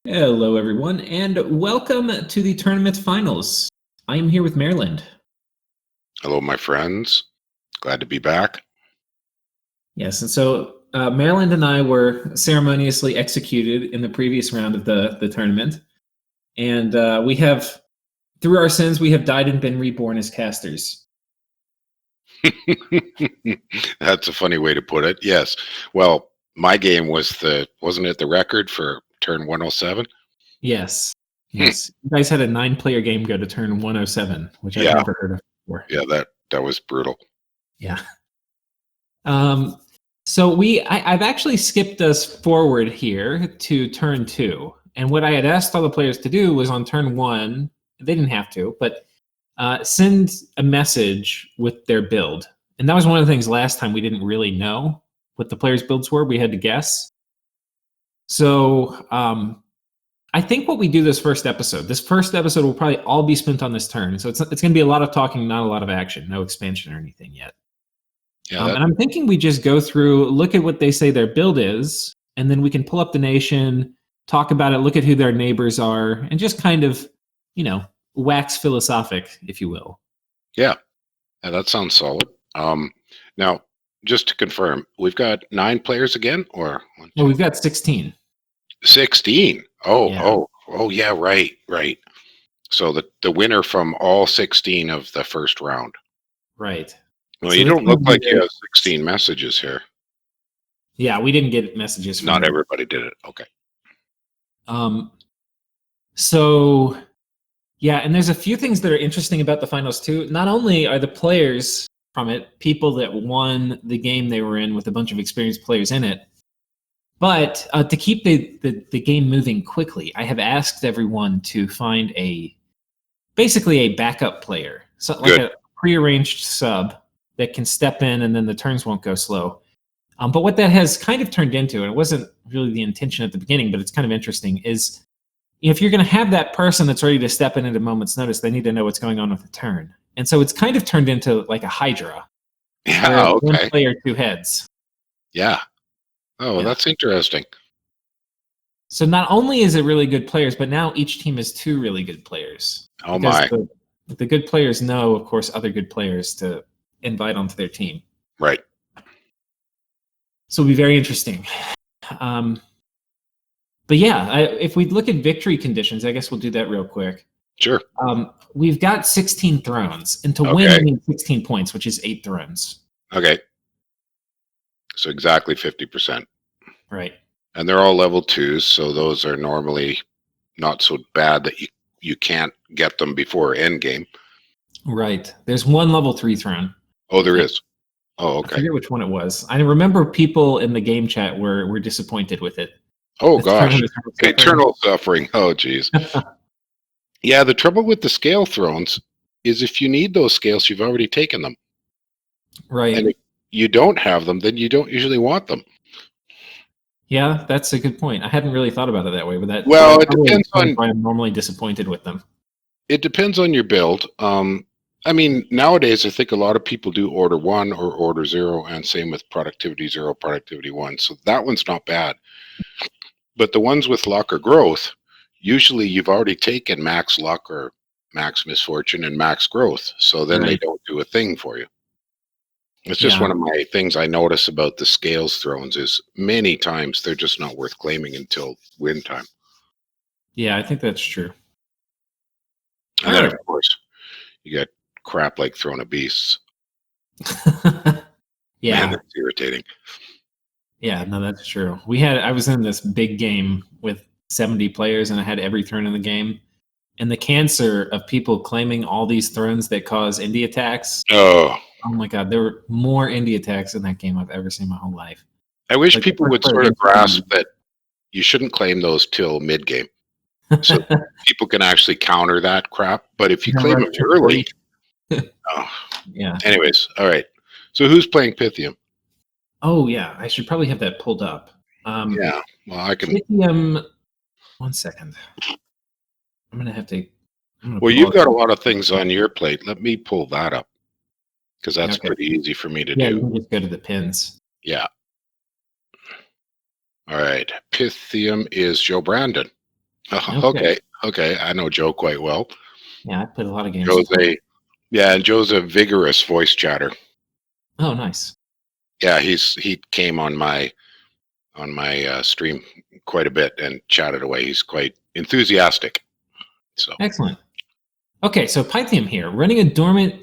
Hello, everyone, and welcome to the tournament finals. I am here with Maryland. Hello, my friends. Glad to be back. Yes, and so Maryland and I were ceremoniously executed in the previous round of the tournament. And we have, through our sins, we have died and been reborn as casters. That's a funny way to put it. Yes. Well, my game was wasn't it the record for turn 107? Yes. Yes. You guys had a 9-player game go to turn 107, which I've never heard of before. Yeah, that was brutal. Yeah. So I've actually skipped us forward here to turn 2. And what I had asked all the players to do was on turn 1, they didn't have to, but send a message with their build. And that was one of the things last time we didn't really know what the players' builds were. We had to guess. So I think what we do this first episode will probably all be spent on this turn. So it's going to be a lot of talking, not a lot of action, no expansion or anything yet. Yeah, and I'm thinking we just go through, look at what they say their build is, and then we can pull up the nation, talk about it, look at who their neighbors are, and just kind of, wax philosophic, if you will. Yeah, that sounds solid. Now, just to confirm, we've got 9 players again, or well, we've got 16. 16. Oh, yeah, right. So the winner from all 16 of the first round. Right. Well, so you don't look like you have 16 messages here. Yeah, we didn't get messages. Not everybody did it. Okay. So, yeah, and there's a few things that are interesting about the finals too. Not only are the players from it people that won the game they were in with a bunch of experienced players in it, but to keep the game moving quickly, I have asked everyone to find basically a backup player, so like a prearranged sub that can step in and then the turns won't go slow. But what that has kind of turned into, and it wasn't really the intention at the beginning, but it's kind of interesting, is if you're going to have that person that's ready to step in at a moment's notice, they need to know what's going on with the turn. And so it's kind of turned into like a Hydra. Yeah, okay. 1 player, 2 heads. Yeah. Oh, yeah. That's interesting. So not only is it really good players, but now each team has 2 really good players. Oh, my. The good players know, of course, other good players to invite onto their team. Right. So it'll be very interesting. But yeah, if we look at victory conditions, I guess we'll do that real quick. Sure. We've got 16 thrones, and to win, we need 16 points, which is 8 thrones. Okay. So exactly 50%. Right. And they're all level 2s, so those are normally not so bad that you can't get them before end game. Right. There's 1 level 3 throne. Oh, there is. Oh, okay. I forget which one it was. I remember people in the game chat were disappointed with it. Oh, gosh. Eternal suffering. Oh, geez. Yeah, the trouble with the scale thrones is if you need those scales, you've already taken them. Right. And if you don't have them, then you don't usually want them. Yeah, that's a good point. I hadn't really thought about it that way, but it depends on why I'm normally disappointed with them. It depends on your build. I mean, nowadays, I think a lot of people do order 1 or order 0, and same with productivity 0, productivity 1. So that one's not bad. But the ones with luck or growth, usually you've already taken max luck or max misfortune and max growth. So then they don't do a thing for you. It's just one of my things I notice about the scales thrones is many times they're just not worth claiming until win time. Yeah, I think that's true. And then, of course, you got crap like Throne of Beasts. Yeah. Man, that's irritating. Yeah, no, that's true. I was in this big game with 70 players, and I had every throne in the game. And the cancer of people claiming all these thrones that cause indie attacks. Oh my God, there were more indie attacks in that game I've ever seen in my whole life. I wish people would sort of grasp that you shouldn't claim those till mid-game. So people can actually counter that crap. But if you claim them early... Yeah. Anyways, all right. So who's playing Pythium? Oh, yeah. I should probably have that pulled up. Yeah. Well, I can... Pythium... 1 second. I'm going to have to... Well, you've got a lot of things on your plate. Let me pull that up. Because that's pretty easy for me to do. Yeah, you can just go to the pins. Yeah. All right. Pythium is Joe Brandon. Okay. I know Joe quite well. Yeah, I played a lot of games. And Joe's a vigorous voice chatter. Oh, nice. Yeah, he came on my stream quite a bit and chatted away. He's quite enthusiastic. So excellent. Okay, so Pythium here, running a dormant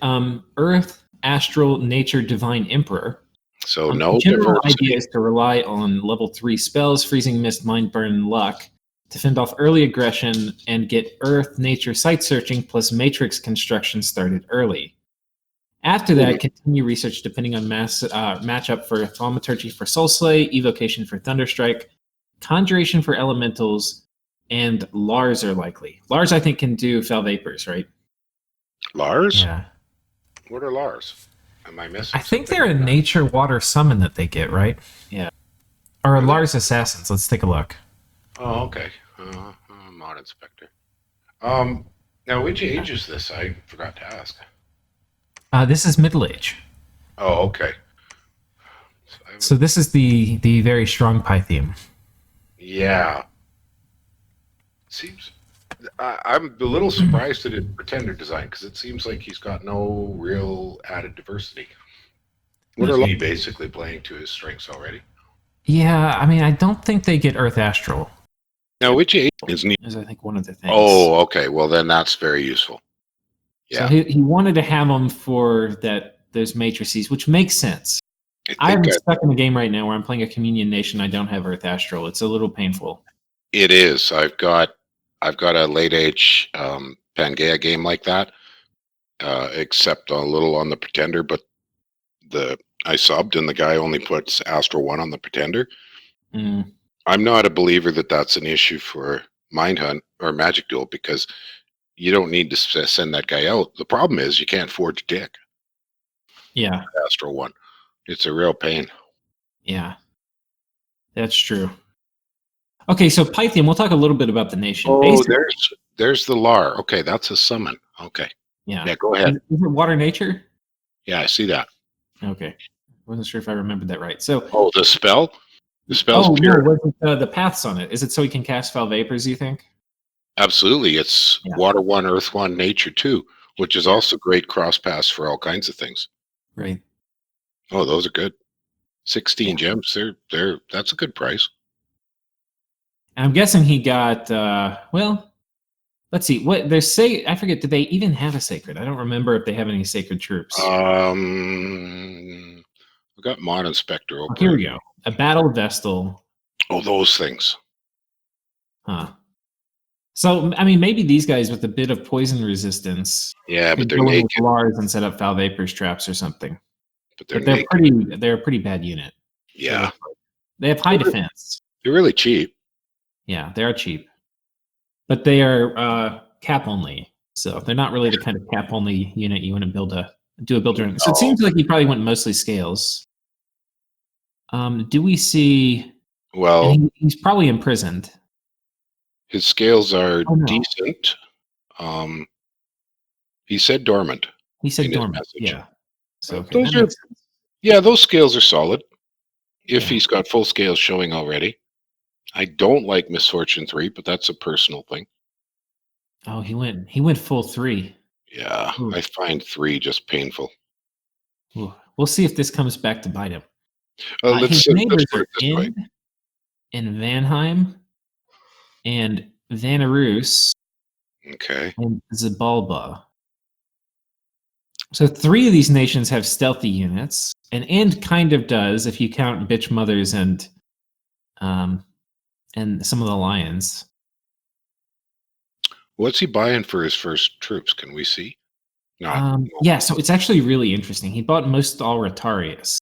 Earth, Astral, Nature, Divine Emperor. So the no general diversity. idea is to rely on level 3 spells, Freezing Mist, Mind Burn, and Luck, to fend off early aggression and get Earth, Nature, Site Searching plus Matrix construction started early. After that, continue research depending on matchup for Thaumaturgy for Soulslay, Evocation for Thunderstrike, Conjuration for Elementals, and Lars are likely. Lars, I think, can do Fell Vapors, right? Lars? Yeah. What are Lars? Am I missing? I think they're a nature water summon that they get, right? Yeah. Or Lars Assassins. Let's take a look. Oh, okay. Mod Inspector. Now, which age is this? I forgot to ask. This is Middle Age. Oh, okay. So this is the very strong Pythium. Yeah. Seems... I'm a little surprised at his Pretender design, because it seems like he's got no real added diversity. What are you basically playing to his strengths already? Yeah, I mean, I don't think they get Earth Astral. Now, which age is neat? Is I think one of the things. Oh, okay. Well, then that's very useful. Yeah. So he wanted to have them for those matrices, which makes sense. I'm stuck in a game right now where I'm playing a Communion Nation. I don't have Earth Astral. It's a little painful. It is. I've got a late age Pangaea game like that, except a little on the Pretender, but I subbed and the guy only puts Astral 1 on the Pretender. I'm not a believer that that's an issue for Mind Hunt or Magic Duel, because you don't need to send that guy out. The problem is you can't forge a dick. Yeah. Astral 1. It's a real pain. Yeah. That's true. Okay, so Pythium, we'll talk a little bit about the nation. Oh, basically, there's the Lar. Okay, that's a summon. Okay. Yeah, go ahead. Is it Water Nature? Yeah, I see that. Okay. Wasn't sure if I remembered that right. So. Oh, the spell? The spell's pure. No, wasn't the paths on it? Is it so he can cast Fell Vapors, you think? Absolutely. It's Water 1, Earth 1, Nature 2, which is also great cross paths for all kinds of things. Right. Oh, those are good. 16 gems. That's a good price. I'm guessing he got let's see. What they say, I forget, did they even have a sacred? I don't remember if they have any sacred troops. We got Mod Inspector open. Here we go. A Battle Vestal. Oh, those things. Huh. So, I mean, maybe these guys with a bit of poison resistance. Yeah, but they're naked. Lars and set up Foul Vapors traps or something. But they're a pretty bad unit. Yeah. They have high defense. They're really cheap. Yeah, they are cheap. But they are cap only. So they're not really the kind of cap only unit you want to do a build around. So it seems like he probably went mostly scales. Do we see... Well... He's probably imprisoned. His scales are decent. He said dormant. He said dormant, yeah. So those scales are solid. If he's got full scales showing already. I don't like Misfortune 3, but that's a personal thing. Oh, he went full 3. Yeah, I find 3 just painful. Ooh. We'll see if this comes back to bite him. His neighbors are in Vanheim and Vanarus. Okay. And Xibalba. So 3 of these nations have stealthy units, and kind of does if you count Bitch Mothers and some of the lions. What's he buying for his first troops? Can we see? No. Yeah, so it's actually really interesting. He bought most all Rotarius.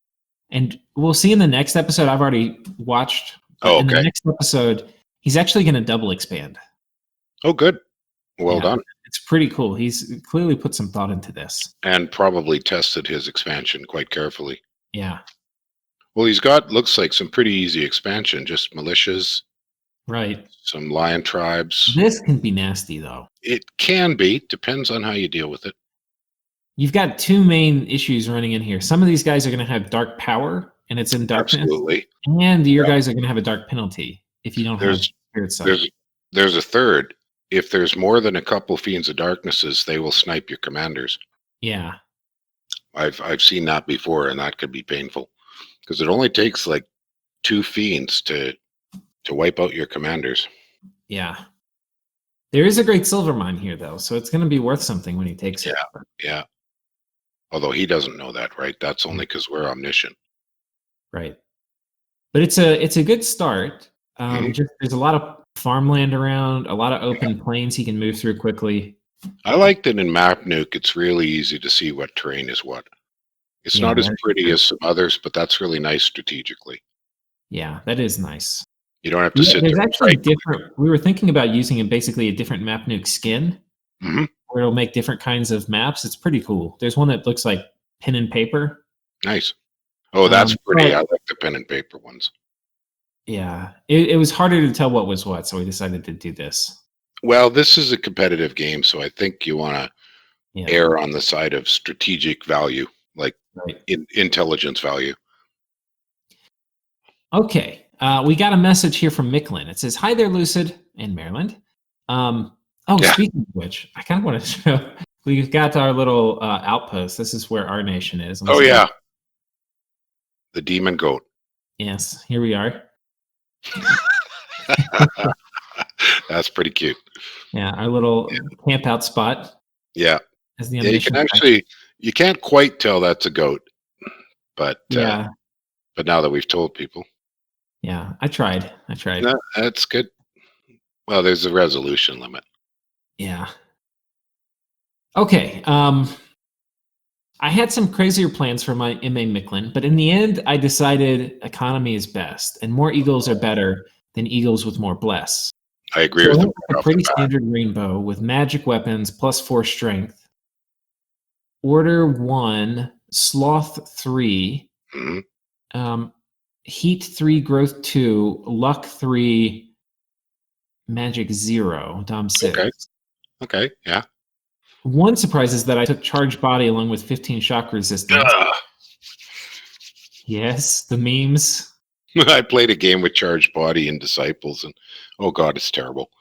And we'll see in the next episode. I've already watched. In the next episode, he's actually going to double expand. Oh, good. Well done. It's pretty cool. He's clearly put some thought into this. And probably tested his expansion quite carefully. Yeah. Well, he's got, looks like, some pretty easy expansion. Just militias. Right. Some lion tribes. This can be nasty, though. It can be. Depends on how you deal with it. You've got 2 main issues running in here. Some of these guys are going to have dark power, and it's in darkness. Absolutely. And your guys are going to have a dark penalty if you don't have spirit sight. there's a third. If there's more than a couple Fiends of Darknesses, they will snipe your commanders. Yeah. I've seen that before, and that could be painful because it only takes like 2 Fiends to wipe out your commanders. Yeah. There is a great silver mine here, though, so it's going to be worth something when he takes it. Yeah. Although he doesn't know that, right? That's only because we're omniscient. Right. But it's a good start. Just, there's a lot of farmland around, a lot of open plains he can move through quickly. I like that in Map Nuke, it's really easy to see what terrain is what. It's not as pretty as some others, but that's really nice strategically. Yeah, that is nice. You don't have to sit there. There's actually different. We were thinking about using basically a different Map Nuke skin, where it'll make different kinds of maps. It's pretty cool. There's one that looks like pen and paper. Nice. Oh, that's pretty. I like the pen and paper ones. Yeah, it was harder to tell what was what, so we decided to do this. Well, this is a competitive game, so I think you want to err on the side of strategic value, like intelligence value. Okay, we got a message here from Mictlan. It says, "Hi there, Lucid and Maryland." Speaking of which, I kind of want to show. We've got our little outpost. This is where our nation is. Oh yeah, the demon goat. Yes, here we are. That's pretty cute. Yeah, our little camp out spot. Yeah. You can actually, you can't quite tell that's a goat, but but now that we've told people. Yeah, I tried. No, that's good. Well, there's a resolution limit. Yeah. Okay. I had some crazier plans for my MA Mictlan, but in the end, I decided economy is best, and more eagles are better than eagles with more bless. I agree with a pretty standard rainbow with magic weapons +4 strength. Order 1, Sloth 3, Heat 3, Growth 2, Luck 3, Magic 0, Dom 6. Okay, yeah. One surprise is that I took Charged Body along with 15 shock resistance. Yes, the memes. I played a game with Charged Body and Disciples, and oh god, it's terrible.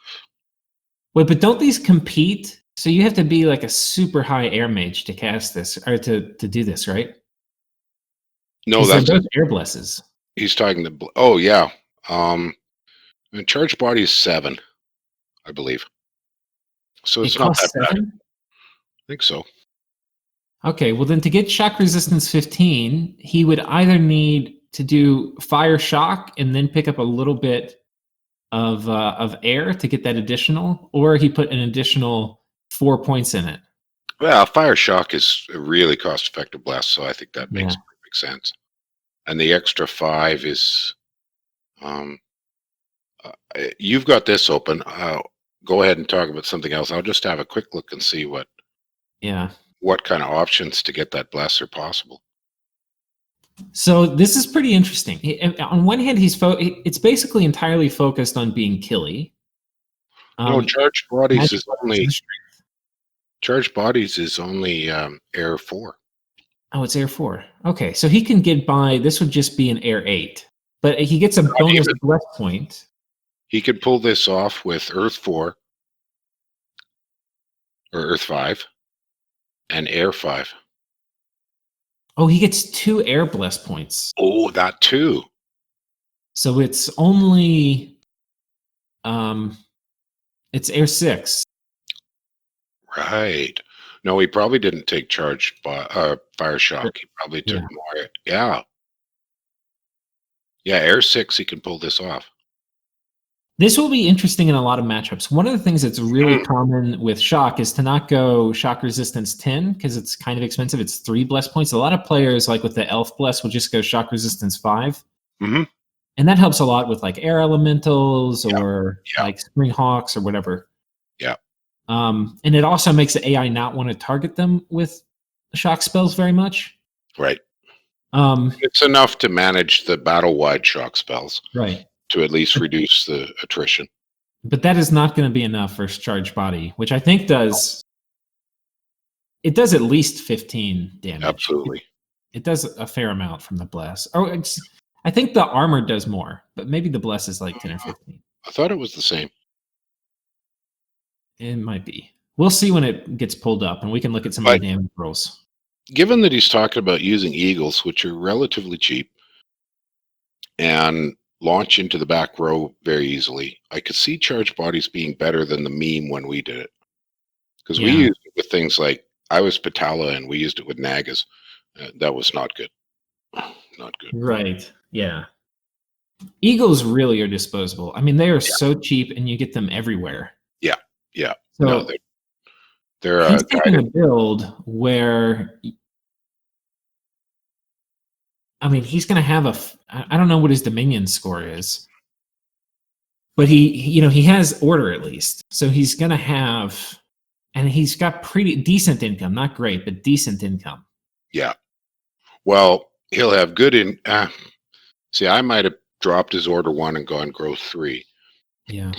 Wait, but don't these compete? So you have to be like a super high air mage to cast this, or to do this, right? No, that's both air blesses. He's talking to. Oh yeah, and Charged Body is 7, I believe. So it's not that 7? Bad. I think so. Okay, well then to get shock resistance 15, he would either need to do fire shock and then pick up a little bit of air to get that additional, or he put an additional 4 points in it. Well, fire shock is a really cost-effective blast, so I think that makes perfect sense. And the extra 5 is, you've got this open. Go ahead and talk about something else. I'll just have a quick look and see what kind of options to get that bless are possible. So this is pretty interesting. On one hand, it's basically entirely focused on being killy. No, Charged Bodies is only Air 4. Oh, it's Air 4. Okay, so he can get by. This would just be an Air 8, but he gets a bonus bless point. He could pull this off with Earth 4 or Earth 5 and Air 5. Oh, he gets 2 air bless points. Oh, that too. So it's only it's Air 6. Right. No, he probably didn't take Charged Fire Shock. He probably took more. Yeah. Yeah, Air 6, he can pull this off. This will be interesting in a lot of matchups. One of the things that's really common with Shock is to not go Shock Resistance 10 because it's kind of expensive. It's 3 bless points. A lot of players, like with the Elf Bless, will just go Shock Resistance 5. And that helps a lot with like Air Elementals or like Spring Hawks or whatever. Yeah. And it also makes the AI not want to target them with shock spells very much. Right. It's enough to manage the battle-wide shock spells. Right. To at least reduce the attrition. But that is not going to be enough for Charged Body, which I think does at least 15 damage. Absolutely. It does a fair amount from the bless. Oh, I think the armor does more, but maybe the bless is like 10 or 15. I thought it was the same. It might be. We'll see when it gets pulled up, and we can look at some of the damage rolls. Given that he's talking about using eagles, which are relatively cheap, and launch into the back row very easily, I could see charge bodies being better than the meme when we did it. Because we used it with things like, I was Patala, and we used it with Nagas. That was not good. Not good. Right. Yeah. Eagles really are disposable. I mean, they are so cheap, and you get them everywhere. Yeah. Yeah. So no, they're he's taking a build where, I mean, he's going to have I don't know what his Dominion score is, but he has order at least. So he's going to have, and he's got pretty decent income, not great, but decent income. Yeah. Well, he'll have good see, I might have dropped his order 1 and gone growth 3. Yeah.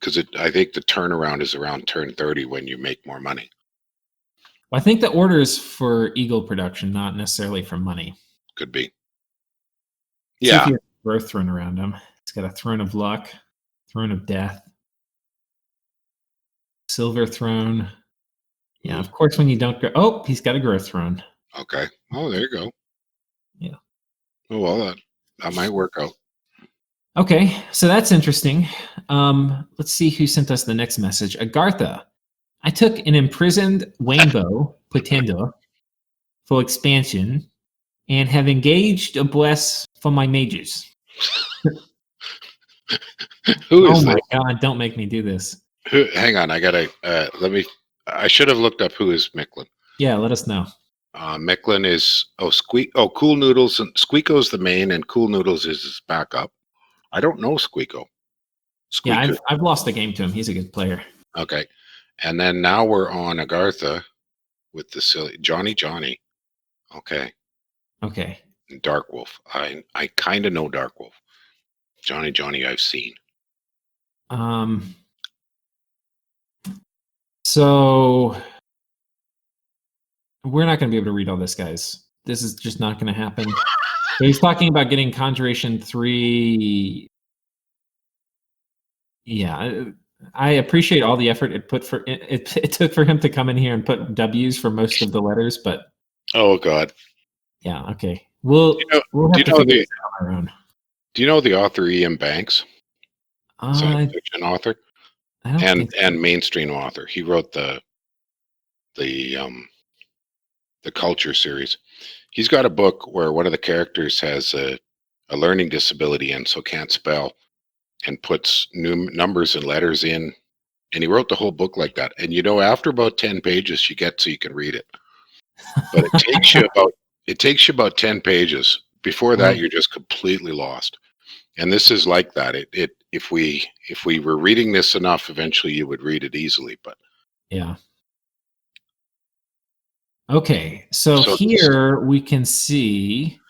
Because I think the turnaround is around turn 30 when you make more money. Well, I think the order is for eagle production, not necessarily for money. Could be. See Yeah. if he has a growth throne around him. He's got a throne of luck, throne of death, silver throne. Yeah, of course, when you don't go. Oh, he's got a growth throne. Okay. Oh, there you go. Yeah. Oh, well, that might work out. Okay, so that's interesting. Let's see who sent us the next message. Agartha. I took an imprisoned Wainbow Potendo full expansion and have engaged a bless for my mages. Who is oh my god, don't make me do this. Hang on, I gotta I should have looked up who is Mictlan. Yeah, let us know. Mictlan is Cool Noodles, and sqeecoo's the main, and Cool Noodles is his backup. I don't know sqeecoo. Yeah, I've lost the game to him. He's a good player. Okay. And then now we're on Agartha with the silly JohnnyJohnny. Okay. Okay. Dark Wolf. I kind of know Dark Wolf. JohnnyJohnny I've seen. So we're not going to be able to read all this, guys. This is just not going to happen. But he's talking about getting Conjuration 3. Yeah, I appreciate all the effort it took for him to come in here and put W's for most of the letters, but oh god. Yeah, okay. We'll have to figure this out on our own. Do you know the author Ian Banks? Science fiction author and mainstream author. He wrote the Culture series. He's got a book where one of the characters has a learning disability and so can't spell, and puts new numbers and letters in, and he wrote the whole book like that. And after about 10 pages, you get so you can read it, but it takes you about 10 pages. Before that, you're just completely lost. And this is like that. If we were reading this enough, eventually you would read it easily. But yeah. Okay, so here we can see.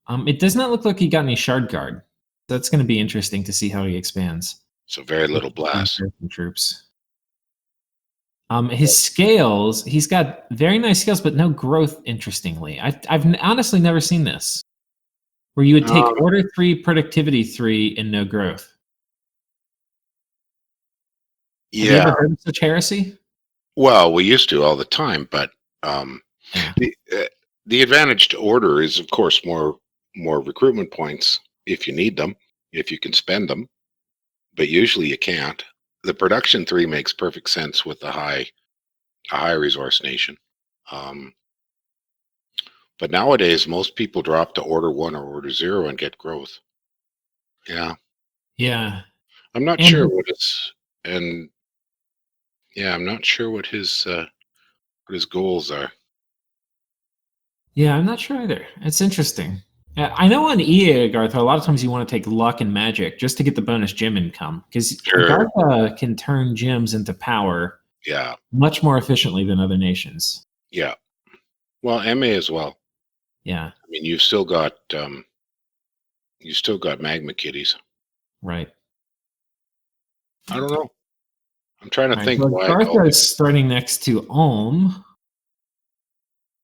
It does not look like he got any shard guard. That's going to be interesting to see how he expands. So very little blast. Troops. His scales, he's got very nice scales, but no growth, interestingly. I've honestly never seen this, where you would take order 3, productivity 3, and no growth. Yeah. Have you ever heard of such heresy? Well, we used to all the time, but the advantage to order is, of course, more recruitment points if you need them, if you can spend them, but usually you can't. The production 3 makes perfect sense with a high resource nation. But nowadays, most people drop to order 1 or order 0 and get growth. Yeah. Yeah. I'm not sure what I'm not sure what his goals are. Yeah, I'm not sure either. It's interesting. I know on EA Agartha, a lot of times you want to take luck and magic just to get the bonus gem income, because Agartha can turn gems into power much more efficiently than other nations. Yeah. Well, MA as well. Yeah. I mean, you've still got magma kitties. Right. I don't know. I'm trying to think why. Agartha is starting next to Ulm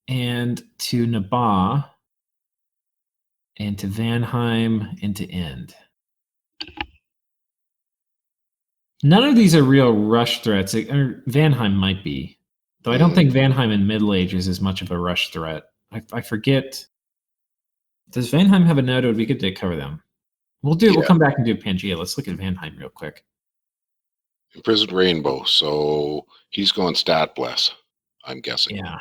and to Naba and to Vanheim and to End. None of these are real rush threats. Or Vanheim might be. Though I don't think Vanheim in Middle Age is as much of a rush threat. I forget. Does Vanheim have a node? It would be good to cover them. We'll come back and do Pangaea. Let's look at Vanheim real quick. Imprisoned Rainbow. So he's going stat bless, I'm guessing. Yeah.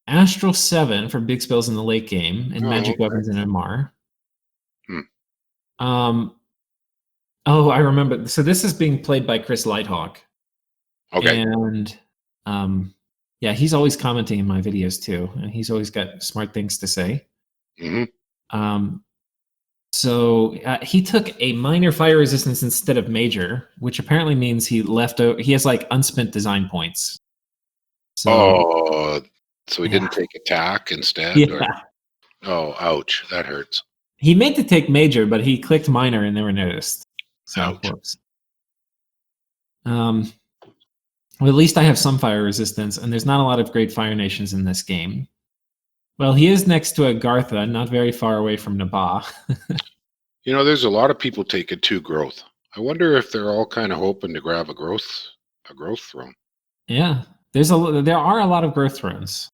Astral 7 for big spells in the late game and magic weapons in MR. Oh, I remember. So this is being played by Kris Lighthawk. Okay. And yeah, he's always commenting in my videos too. And he's always got smart things to say. So he took a minor fire resistance instead of major, which apparently means he has like unspent design points. So, so he didn't take attack instead? Yeah. Oh, ouch. That hurts. He meant to take major, but he clicked minor and never noticed. So whoops. Well, at least I have some fire resistance, and there's not a lot of great fire nations in this game. Well, he is next to Agartha, not very far away from Naba. You know, there's a lot of people taking 2 growth. I wonder if they're all kind of hoping to grab a growth throne. Yeah, there are a lot of growth thrones.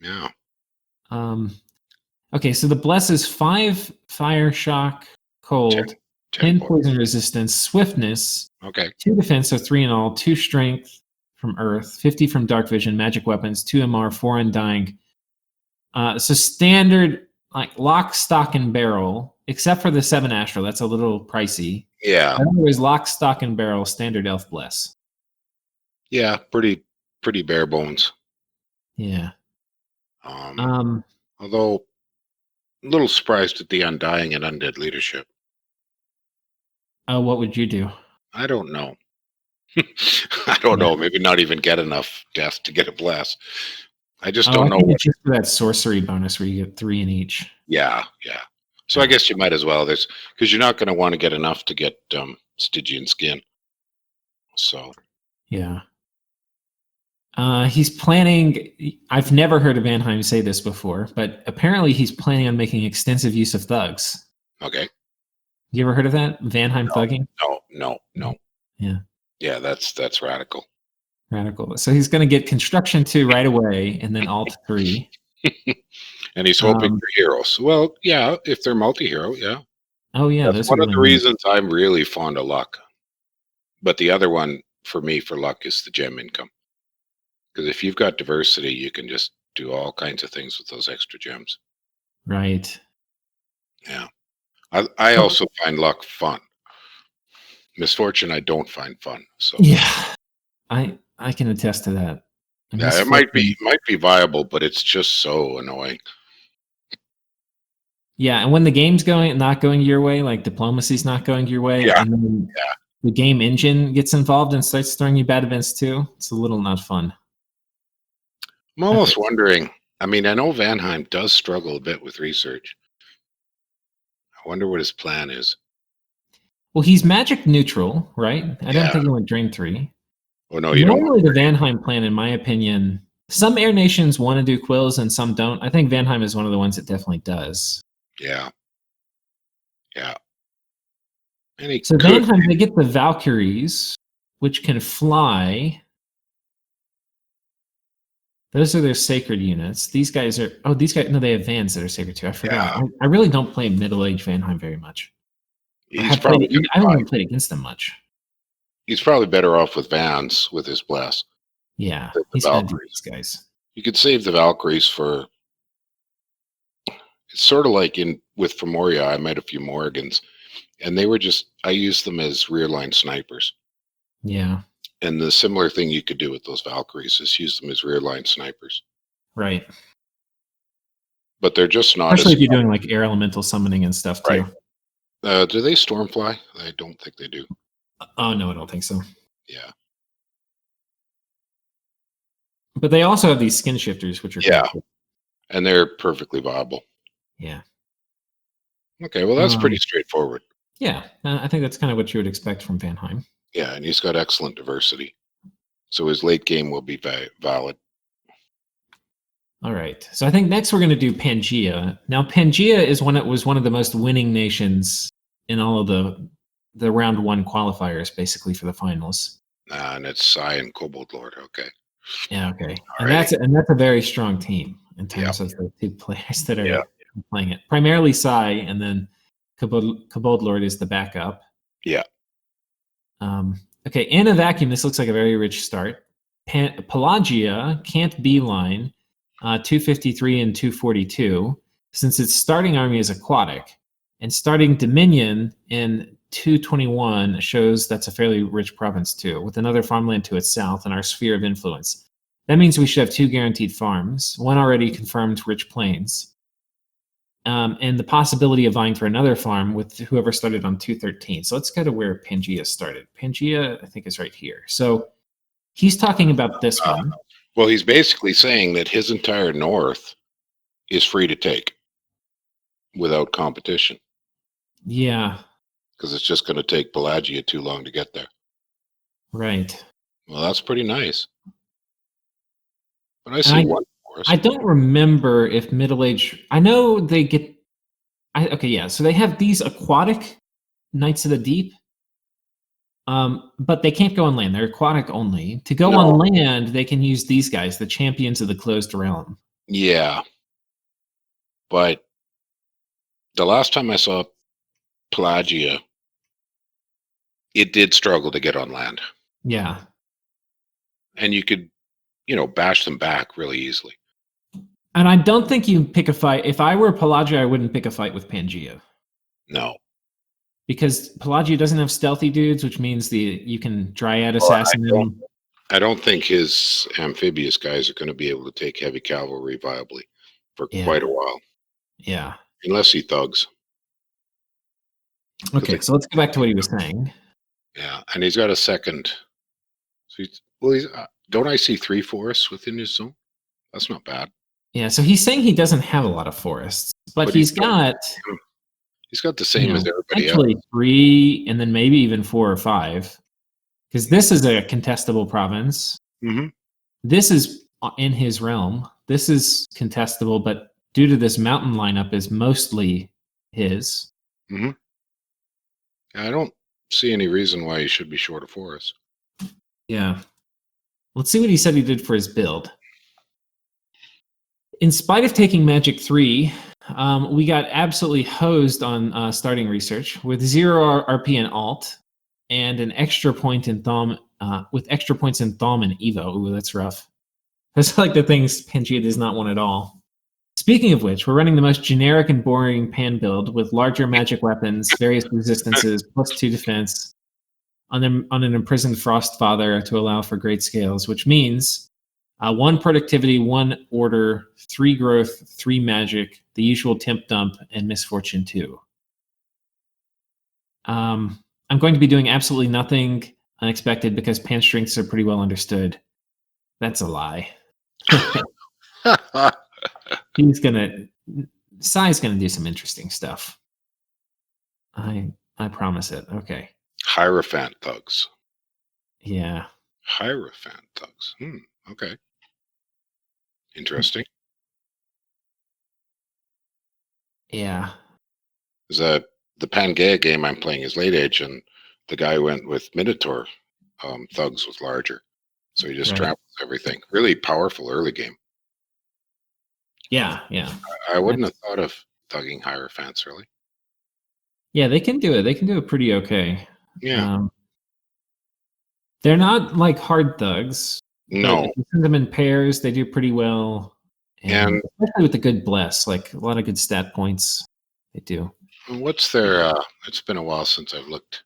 Yeah. Okay, so the bless is 5 fire, shock, cold, 10 poison resistance, swiftness. Okay. 2 defense, so 3 in all. 2 strength from Earth, 50 from dark vision, magic weapons, 2 MR, 4 undying. So standard, like lock, stock, and barrel, except for the 7 astral. That's a little pricey. Yeah. Otherwise, lock, stock, and barrel, standard elf bless. Yeah, pretty bare bones. Yeah. Although a little surprised at the undying and undead leadership. What would you do? I don't know. I don't know. Maybe not even get enough death to get a bless. I just don't know. It's just for that sorcery bonus where you get 3 in each. Yeah. So I guess you might as well. Because you're not going to want to get enough to get Stygian skin. So. Yeah. He's planning. I've never heard of Vanheim say this before, but apparently he's planning on making extensive use of thugs. Okay. You ever heard of that? Vanheim thugging? No. Yeah. Yeah, that's radical. Radical. So he's going to get construction 2 right away, and then alt 3. And he's hoping for heroes. Well, yeah, if they're multi-hero, yeah. Oh yeah, that's one of the reasons I'm really fond of luck. But the other one for me for luck is the gem income. Because if you've got diversity, you can just do all kinds of things with those extra gems. Right. Yeah. I also find luck fun. Misfortune I don't find fun. So yeah, I can attest to that. Yeah, it might be viable, but it's just so annoying. Yeah, and when the game's not going your way, like diplomacy's not going your way, and then the game engine gets involved and starts throwing you bad events too, it's a little not fun. I'm almost wondering. I mean, I know Vanheim does struggle a bit with research. I wonder what his plan is. Well, he's magic neutral, right? I don't think he went drain 3. Oh no, you don't. Normally, the Vanheim plan, in my opinion, some air nations want to do quills and some don't. I think Vanheim is one of the ones that definitely does. Yeah. So Vanheim, they get the Valkyries, which can fly. Those are their sacred units. These guys are... Oh, no, they have Vans that are sacred too. I forgot. Yeah. I really don't play Middle Age Vanheim very much. I haven't even played against them much. He's probably better off with Vans with his bless. Yeah, he's going to do these guys. You could save the Valkyries for... It's sort of like with Femoria, I met a few Morgans, and they were just... I used them as rear line snipers. Yeah. And the similar thing you could do with those Valkyries is use them as rear line snipers. Right. But they're just not... Especially if you're doing like air elemental summoning and stuff too. Right. Do they stormfly? I don't think they do. Oh, no, I don't think so. Yeah. But they also have these skin shifters, which are... cool. And they're perfectly viable. Yeah. Okay, well, that's pretty straightforward. Yeah, I think that's kind of what you would expect from Vanheim. Yeah, and he's got excellent diversity. So his late game will be valid. All right. So I think next we're going to do Pangaea. Now, Pangaea was one of the most winning nations in all of the the round 1 qualifiers basically for the finals. And it's Psy and Kobold Lord. Okay. Yeah, okay. And Alrighty. that's a very strong team in terms of the 2 players that are playing it. Primarily Psy, and then Kobold Lord is the backup. Yeah. Okay, in a vacuum, this looks like a very rich start. Pelagia can't beeline 253 and 242 since its starting army is aquatic, and starting Dominion in 221 shows that's a fairly rich province too, with another farmland to its south and our sphere of influence. That means we should have 2 guaranteed farms, one already confirmed rich plains, and the possibility of vying for another farm with whoever started on 213. So let's go to where Pangaea started. Pangaea, I think, is right here. So he's talking about this one. Well, he's basically saying that his entire north is free to take without competition. Yeah. Because it's just going to take Pelagia too long to get there. Right. Well, that's pretty nice. But I see one forest. I don't remember if Middle Age... I know they get... okay, yeah. So they have these aquatic Knights of the Deep, but they can't go on land. They're aquatic only. To go on land, they can use these guys, the Champions of the Closed Realm. Yeah. But the last time I saw Pelagia, it did struggle to get on land. Yeah. And you could, bash them back really easily. And I don't think you pick a fight. If I were Pelagia, I wouldn't pick a fight with Pangaea. No. Because Pelagia doesn't have stealthy dudes, which means you can dryad assassin them. I don't think his amphibious guys are going to be able to take heavy cavalry viably for quite a while. Yeah. Unless he thugs. Okay, so let's go back to what he was saying. Yeah, and he's got a second. So don't I see 3 forests within his zone? That's not bad. Yeah, so he's saying he doesn't have a lot of forests, but he's got the same as everybody actually else. 3, and then maybe even 4 or 5. Because this is a contestable province. Mm-hmm. This is in his realm. This is contestable, but due to this mountain lineup, is mostly his. Mm-hmm. I don't see any reason why he should be short of forest. Yeah. Let's see what he said he did for his build. In spite of taking Magic 3, we got absolutely hosed on starting research with 0 RP and alt, and an extra point in Thom, with extra points in Thom and Evo. Ooh, that's rough. That's like the things Pangaea does not want at all. Speaking of which, we're running the most generic and boring Pan build with larger magic weapons, various resistances, +2 defense, on an imprisoned Frostfather to allow for great scales, which means 1 productivity, 1 order, 3 growth, 3 magic, the usual temp dump, and misfortune 2. I'm going to be doing absolutely nothing unexpected because Pan strengths are pretty well understood. That's a lie. Sai's gonna do some interesting stuff. I promise it. Okay. Hierophant thugs. Yeah. Hierophant thugs. Okay. Interesting. Yeah. Is that the Pangaea game I'm playing is late age, and the guy went with Minotaur thugs was larger. So he just tramples everything. Really powerful early game. Yeah, yeah. I wouldn't have thought of thugging Hierophants, really. Yeah, they can do it. They can do it pretty okay. Yeah. They're not like hard thugs. No. If you send them in pairs, they do pretty well. And especially with the good bless, like a lot of good stat points, they do. What's their, it's been a while since I've looked.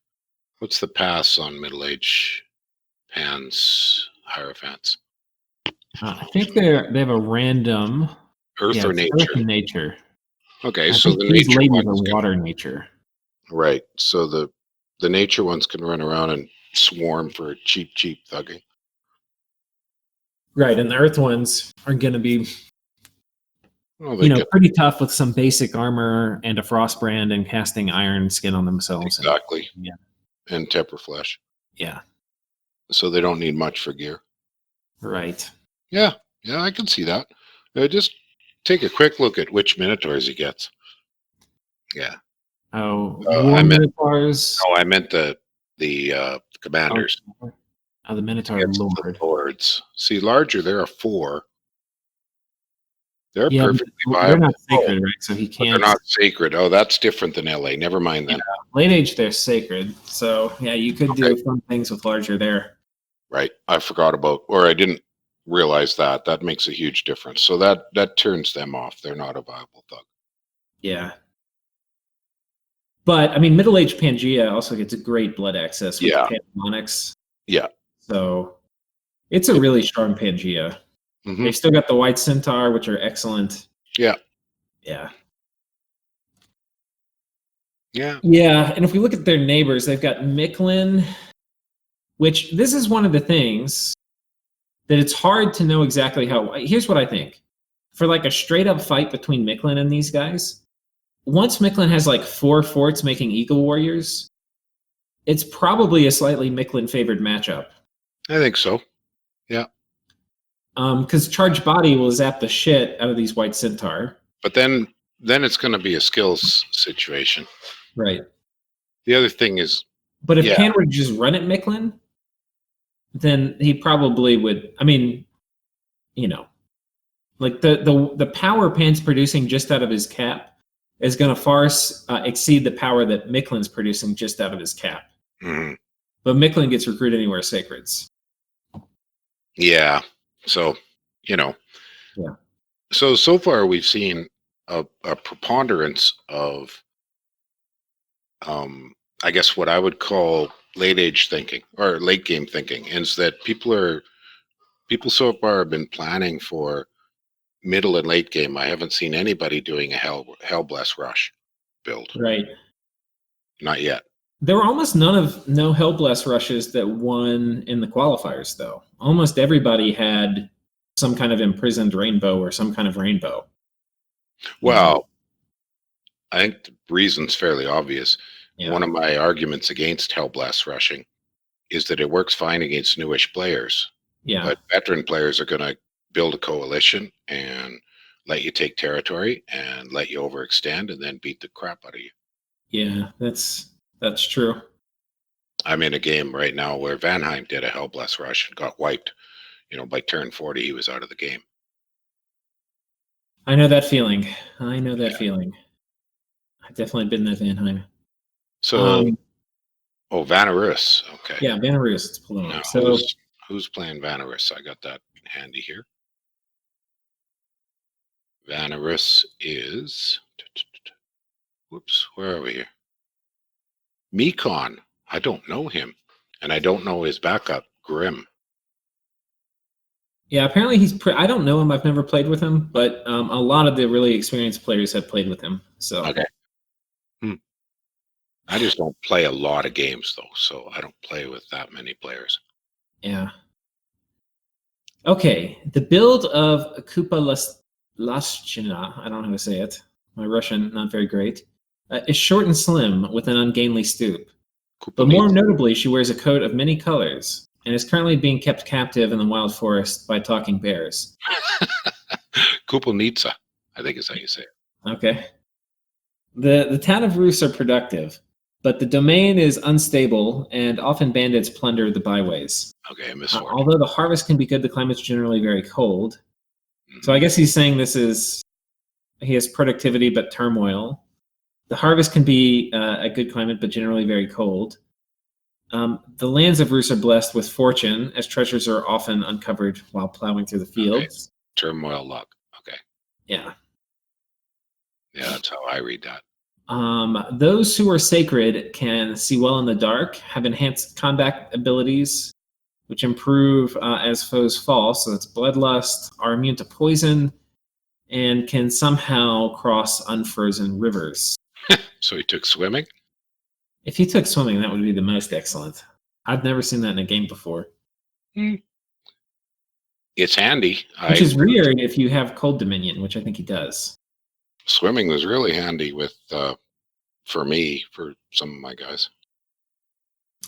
What's the pass on middle-age Pans Hierophants? I think they have a random Earth or nature? Earth and nature. Okay, so the nature ones are water nature. Right. So the nature ones can run around and swarm for cheap thugging. Right, and the earth ones are going to be pretty tough with some basic armor and a frost brand and casting iron skin on themselves. Exactly. And temper flesh. Yeah. So they don't need much for gear. Right. Yeah, I can see that. Just take a quick look at which Minotaurs he gets. Yeah. Oh, I War meant Minotaurs. no, I meant the commanders Oh, the Minotaur against the Lord. lords. See, larger, there are 4. They're Yeah, perfectly but they're viable. not sacred, right? So he But they're can't. not sacred. Oh, that's different than LA. Never mind then. Late age, they're sacred. So yeah, you could Okay. do fun things with larger there. Right. I forgot about, or I didn't realize that. That makes a huge difference. So that turns them off. They're not a viable thug. Yeah. But I mean, middle-aged Pangaea also gets a great blood access with Yeah. Pandemonics. Yeah. So it's a really strong Pangaea. Mm-hmm. They've still got the White Centaur, which are excellent. Yeah. Yeah. Yeah. Yeah. And if we look at their neighbors, they've got Mictlan, which this is one of the things that it's hard to know exactly how. Here's what I think. For like a straight up fight between Mictlan and these guys, once Mictlan has like 4 forts making Eagle Warriors, it's probably a slightly Mictlan favored matchup. I think so. Yeah. Because Charged Body will zap the shit out of these White Centaur. But then it's going to be a skills situation. Right. The other thing is, but if Pan were to just run at Mictlan, then he probably would. I mean, like the power Pan's producing just out of his cap is going to far exceed the power that Mictlan's producing just out of his cap. Mm-hmm. But Mictlan gets recruit anywhere sacreds. Yeah. So, Yeah. So far we've seen a preponderance of, I guess what I would call late age thinking or late game thinking, is that people so far have been planning for middle and late game. I haven't seen anybody doing a Hellbless Rush build. Right. Not yet. There were almost no Hellbless rushes that won in the qualifiers, though. Almost everybody had some kind of imprisoned rainbow or some kind of rainbow. Well, I think the reason's fairly obvious. Yeah. One of my arguments against Hellblast rushing is that it works fine against newish players. Yeah. But veteran players are going to build a coalition and let you take territory and let you overextend and then beat the crap out of you. Yeah, that's true. I'm in a game right now where Vanheim did a Hellblast rush and got wiped. By turn 40, he was out of the game. I know that feeling. Feeling. I've definitely been that Vanheim. So, Vanarus. Okay. Yeah, Vanarus. It's pulling Now, up. So who's playing Vanarus? I got that handy here. Vanarus is. Whoops, where are we here? Mekon. I don't know him, and I don't know his backup, Grim. yeah, apparently he's. I don't know him. I've never played with him, but a lot of the really experienced players have played with him. So okay. I just don't play a lot of games though, so I don't play with that many players. Yeah. Okay, the build of Kupa Laschina, I don't know how to say it. My Russian not very great. Is short and slim with an ungainly stoop. But more notably, she wears a coat of many colors and is currently being kept captive in the wild forest by talking bears. Kupelnitsa, I think is how you say it. Okay. The town of Rus are productive, but the domain is unstable and often bandits plunder the byways. Okay, I missed one. Although the harvest can be good, the climate's generally very cold. So I guess he's saying he has productivity but turmoil. The harvest can be a good climate, but generally very cold. The lands of Rus are blessed with fortune, as treasures are often uncovered while plowing through the fields. Okay. Turmoil luck. Okay. Yeah. Yeah, that's how I read that. Those who are sacred can see well in the dark, have enhanced combat abilities, which improve as foes fall. So that's bloodlust, are immune to poison, and can somehow cross unfrozen rivers. So he took swimming? If he took swimming, that would be the most excellent. I've never seen that in a game before. It's handy. Which is weird if you have Cold Dominion, which I think he does. Swimming was really handy for me, for some of my guys.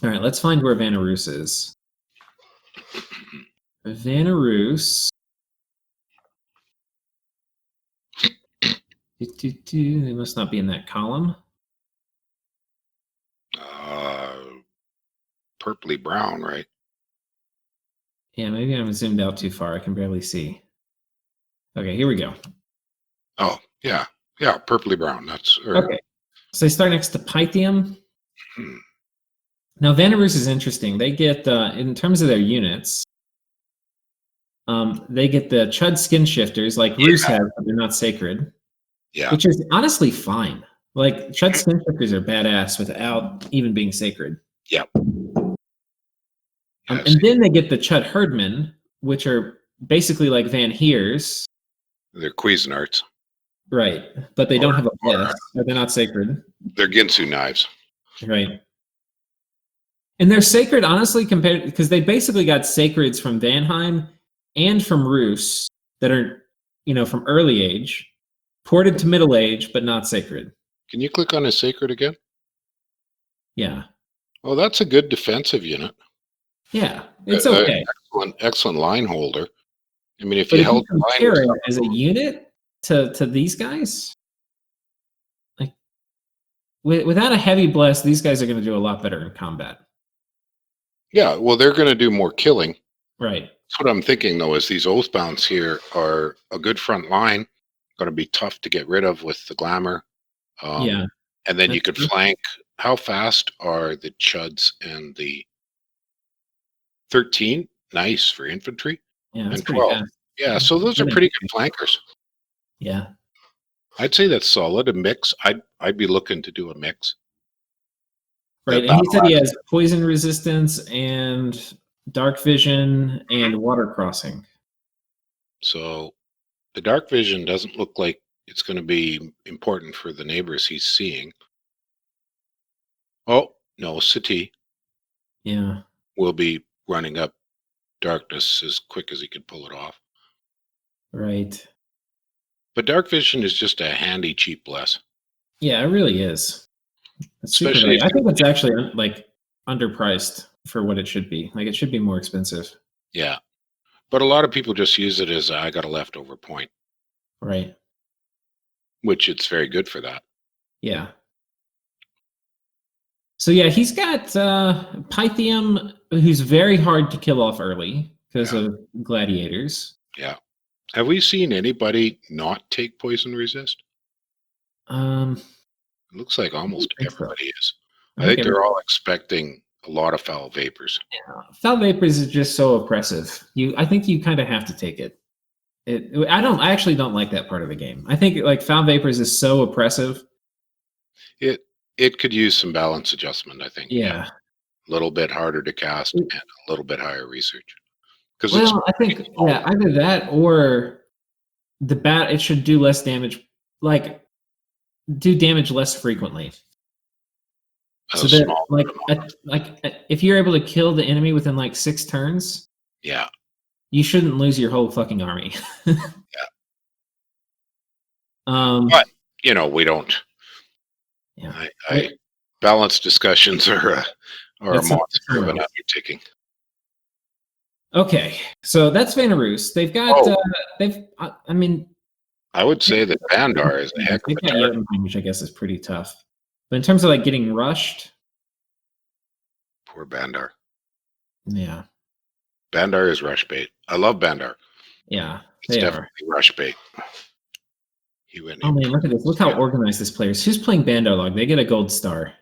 All right, let's find where Vanarus is. Vanarus. They must not be in that column. purpley brown, right? Yeah, maybe I'm zoomed out too far. I can barely see. Okay, here we go. Oh, yeah. Yeah, purpley brown. That's Okay. So they start next to Pythium. Hmm. Now, Vanarus is interesting. They get, in terms of their units, they get the Chud skin shifters like Roos has, but they're not sacred. Yeah. Which is honestly fine. Like, Chud skin shifters are badass without even being sacred. Yep. And then they get the Chud herdmen, which are basically like Van Heers. They're Cuisinarts. Right. But they don't have a bless. They're not sacred. They're Ginsu knives. Right. And they're sacred, honestly, compared because they basically got sacreds from Vanheim and from Roos that are, from early age, ported to middle age, but not sacred. Can you click on a sacred again? Yeah. Oh, that's a good defensive unit. Yeah, it's okay. Excellent line holder. I mean, if but you if held you compare it as a unit to these guys, like without a heavy bless, these guys are going to do a lot better in combat. Yeah, well, they're going to do more killing. Right. That's what I'm thinking, though, is these Oathbounds here are a good front line, going to be tough to get rid of with the glamour. Yeah. And then you could flank. How fast are the Chuds and the 13? Nice for infantry. Yeah, that's and pretty 12. fast. Yeah, so those are pretty good flankers. Yeah. I'd say that's solid. A mix. I'd be looking to do a mix. Right, and he said he has poison resistance and dark vision and water crossing. So the dark vision doesn't look like it's going to be important for the neighbors he's seeing. Oh, no, Sati Yeah. will be running up darkness as quick as he could pull it off. Right. But dark vision is just a handy, cheap bless. Yeah, it really is. Especially I think it's actually like underpriced for what it should be. Like it should be more expensive. Yeah. But a lot of people just use it as I got a leftover point. Right. Which it's very good for that. Yeah. So yeah, he's got Pythium, who's very hard to kill off early because of gladiators. Yeah. Have we seen anybody not take poison resist? It looks like almost everybody is. I think they're all expecting a lot of foul vapors. Yeah. Foul vapors is just so oppressive. I think you kind of have to take it. I actually don't like that part of the game. I think like foul vapors is so oppressive. It could use some balance adjustment, I think. Yeah. A little bit harder to cast and a little bit higher research. Well, I think either that or it should do less damage, like do damage less frequently. So that if you're able to kill the enemy within like 6 turns, yeah, you shouldn't lose your whole fucking army. Yeah. But we don't. Yeah. Balanced discussions are a monster of an undertaking. Okay, so that's Vanarus. They've got I would say that Bandar is a heck of a target. Jotunheim, which I guess is pretty tough. But in terms of like getting rushed, poor Bandar. Yeah. Bandar is rush bait. I love Bandar. Yeah, it's definitely rush bait. Oh man, look at this! Look how organized this player is. Who's playing Bandar Log? They get a gold star.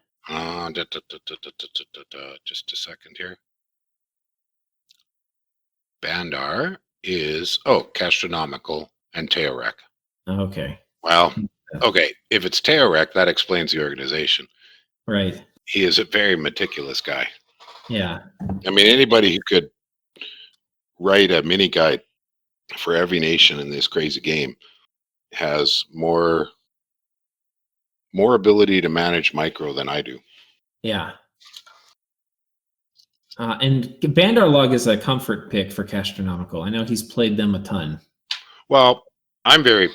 Just a second here. Bandar is Kashtronomical and Teorek. Okay. Well, okay. If it's Teorek, that explains the organization. Right. He is a very meticulous guy. Yeah. I mean, anybody who could write a mini guide for every nation in this crazy game has more ability to manage micro than I do. Yeah. And Bandar Log is a comfort pick for Kashtronomical. I know he's played them a ton. Well, I'm very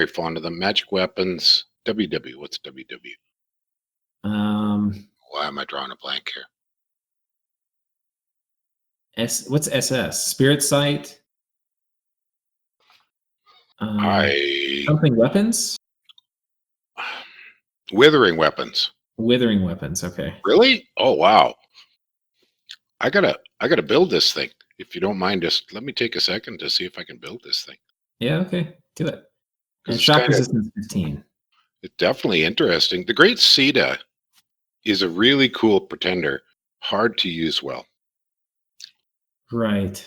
fond of them. Magic weapons. WW. What's WW? Why am I drawing a blank here? What's SS? Spirit Sight? Something weapons? Withering weapons. Withering weapons, okay. Really? Oh, wow. I gotta build this thing. If you don't mind, just let me take a second to see if I can build this thing. Yeah, okay. Do it. And It's shock resistance 15. It's definitely interesting. The Great Sita is a really cool pretender, hard to use well. Right.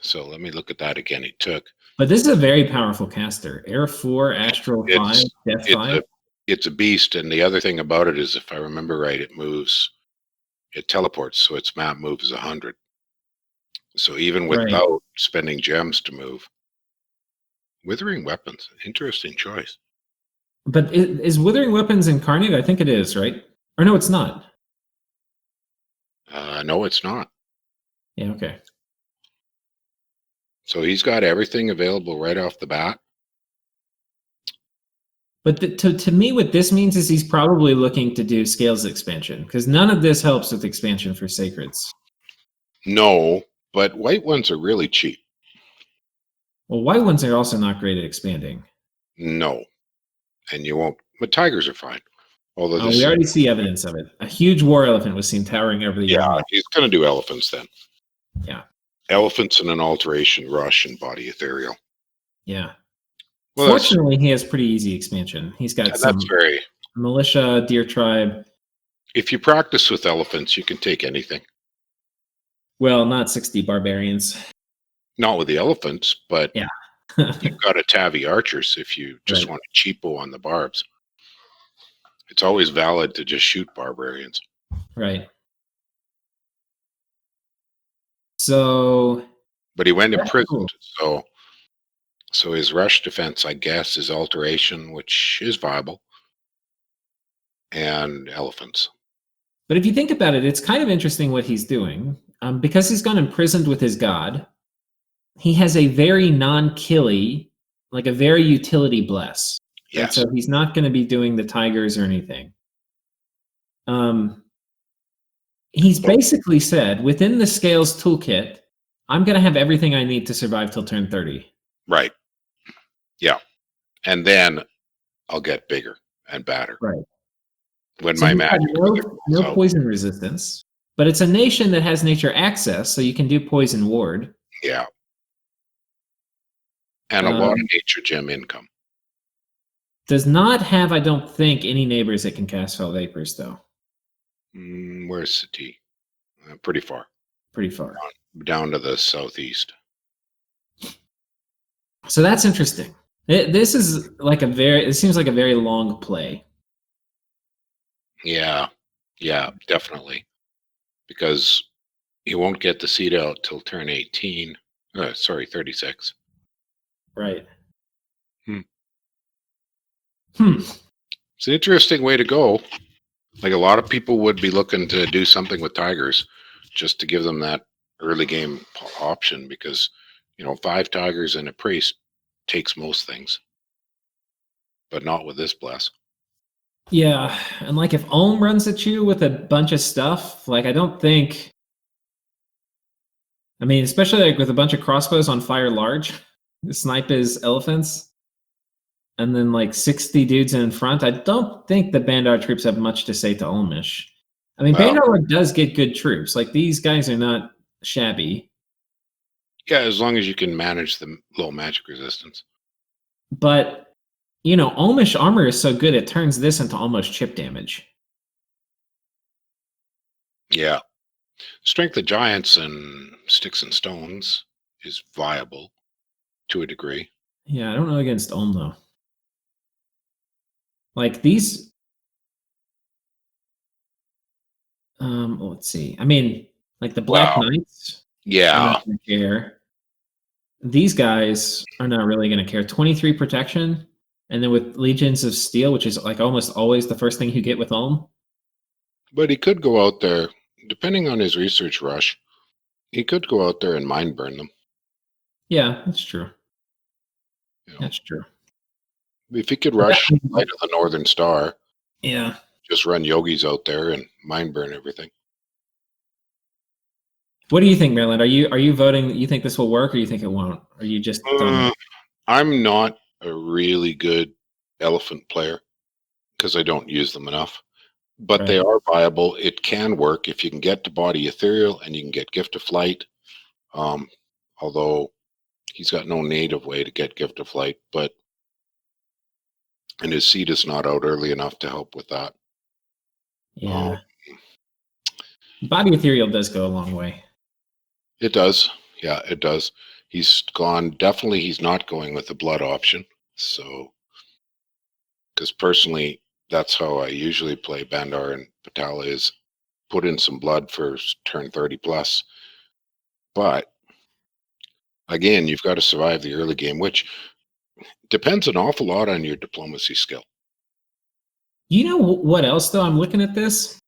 So let me look at that again. He took. But this is a very powerful caster. Air 4, Astral 5, Death 5. It's a beast, and the other thing about it is, if I remember right, it moves. It teleports, so its map moves 100. So even without spending gems to move. Withering Weapons, interesting choice. But is Withering Weapons incarnate? I think it is, right? Or no, it's not. No, it's not. Yeah, okay. So he's got everything available right off the bat. But to me, what this means is he's probably looking to do scales expansion, because none of this helps with expansion for sacreds. No, but white ones are really cheap. Well, white ones are also not great at expanding. No, and you won't. But tigers are fine. Although we already see evidence of it. A huge war elephant was seen towering over the Yeah, he's going to do elephants then. Yeah. Elephants and an alteration, rush, and body ethereal. Yeah. Well, fortunately, he has pretty easy expansion. He's got some militia, deer tribe. If you practice with elephants, you can take anything. Well, not 60 barbarians. Not with the elephants, but yeah. You've got a Tavi archers if you just want a cheapo on the barbs. It's always valid to just shoot barbarians. Right. So, but he went imprisoned, so his rush defense, I guess, is alteration, which is viable, and elephants. But if you think about it, it's kind of interesting what he's doing. Because he's gone imprisoned with his god, he has a very non-killy, like a very utility bless. Yes. So he's not going to be doing the tigers or anything. He's basically said, within the Scales toolkit, I'm going to have everything I need to survive till turn 30. Right. Yeah. And then I'll get bigger and badder. Right. When my magic no poison resistance, but it's a nation that has nature access, so you can do poison ward. Yeah. And a lot of nature gem income. Does not have, I don't think, any neighbors that can cast Fell Vapors, though. Where's City? Pretty far. Pretty far. Down to the southeast. So that's interesting. This is like it seems like a very long play. Yeah. Yeah, definitely. Because he won't get the seed out till turn 18. 36. Right. It's an interesting way to go. Like, a lot of people would be looking to do something with tigers just to give them that early game option, because 5 tigers and a priest takes most things, but not with this bless. Yeah, and like if Ulm runs at you with a bunch of stuff, like I don't think. I mean, especially like with a bunch of crossbows on fire large, snipe his elephants, and then like 60 dudes in front. I don't think the Bandar troops have much to say to Ulmish. I mean, Bandar Log does get good troops. Like, these guys are not shabby. Yeah, as long as you can manage the low magic resistance. But, Ulmish armor is so good, it turns this into almost chip damage. Yeah. Strength of Giants and Sticks and Stones is viable to a degree. Yeah, I don't know against Ulm, though. Like, these... let's see. I mean, like the Black Knights. Yeah. Care. These guys are not really going to care. 23 protection, and then with Legions of Steel, which is like almost always the first thing you get with Ulm. But he could go out there, depending on his research rush, he could go out there and mind burn them. Yeah, that's true. That's true. If he could rush Light of the Northern Star, yeah, just run yogis out there and mind burn everything. What do you think, Maryland? Are you voting? You think this will work, or you think it won't? Or you just? I'm not a really good elephant player because I don't use them enough. but Right. they are viable. It can work if you can get to body ethereal and you can get gift of flight. Although he's got no native way to get gift of flight, and his seed is not out early enough to help with that. Yeah. Body ethereal does go a long way. It does. Yeah, it does. He's not going with the blood option. So, because personally, that's how I usually play Bandar and Patala, is put in some blood for turn 30 plus. But again, you've got to survive the early game, which depends an awful lot on your diplomacy skill. You know what else, though? I'm looking at this.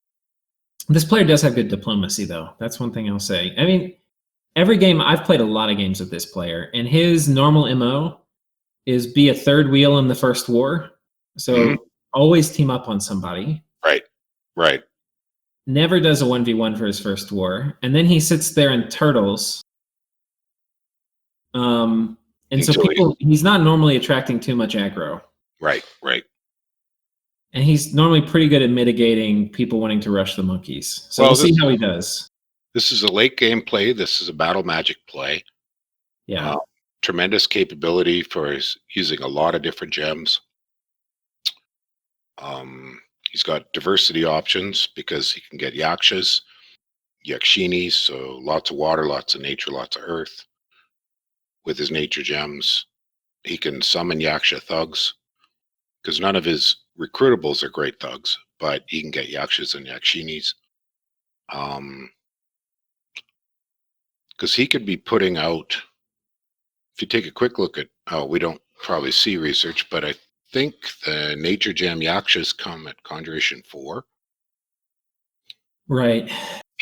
This player does have good diplomacy, though. That's one thing I'll say. I mean, every game, I've played a lot of games with this player, and his normal MO is be a third wheel in the first war. So always team up on somebody. Right. Never does a 1v1 for his first war. And then he sits there and turtles. And so he's not normally attracting too much aggro. Right. And he's normally pretty good at mitigating people wanting to rush the monkeys. So we'll see how he does. This is a late game play. This is a battle magic play. Yeah. Tremendous capability for using a lot of different gems. He's got diversity options because he can get yakshas, yakshinis, so lots of water, lots of nature, lots of earth. With his nature gems, he can summon yaksha thugs, because none of his recruitables are great thugs, but he can get yakshas and yakshinis. Because he could be putting out, if you take a quick look at, we don't probably see research, but I think the nature gem yakshas come at Conjuration 4. Right.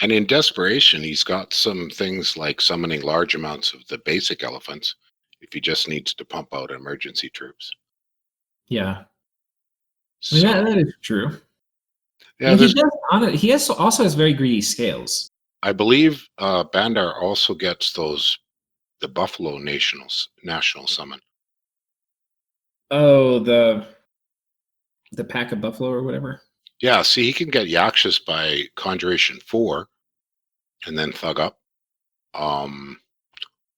And in desperation, he's got some things like summoning large amounts of the basic elephants if he just needs to pump out emergency troops. Yeah. So, that is true. Yeah, he also has very greedy scales. I believe Bandar also gets the Buffalo national summon. Oh, the pack of buffalo or whatever. Yeah, see, he can get yakshas by Conjuration 4 and then thug up.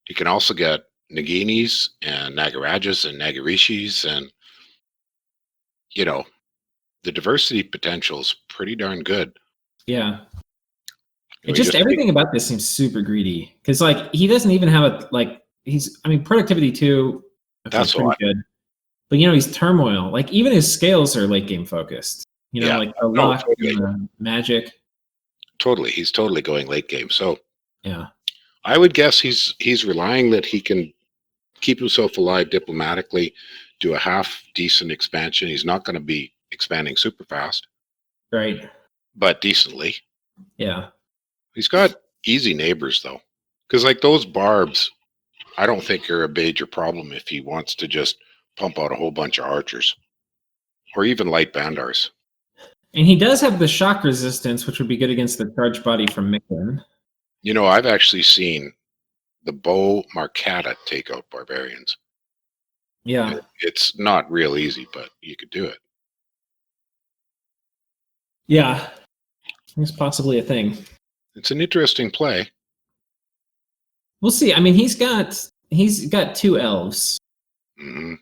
He can also get Naginis and Nagarajas and Nagarishis, and the diversity potential is pretty darn good. Yeah. Everything about this seems super greedy, because he doesn't even have productivity 2. That's pretty good. But he's turmoil. Even his scales are late game focused. The luck, totally. Magic. Totally, he's totally going late game. So yeah, I would guess he's relying that he can keep himself alive diplomatically, do a half decent expansion. He's not going to be expanding super fast, right? But decently. Yeah, he's got easy neighbors though, because those barbs, I don't think are a major problem if he wants to just pump out a whole bunch of archers or even light bandars. And he does have the shock resistance, which would be good against the charge body from Mictlan. I've actually seen the bow Marcata take out barbarians. Yeah. It's not real easy, but you could do it. Yeah. It's possibly a thing. It's an interesting play. We'll see. I mean, he's got 2 elves. Mm-hmm.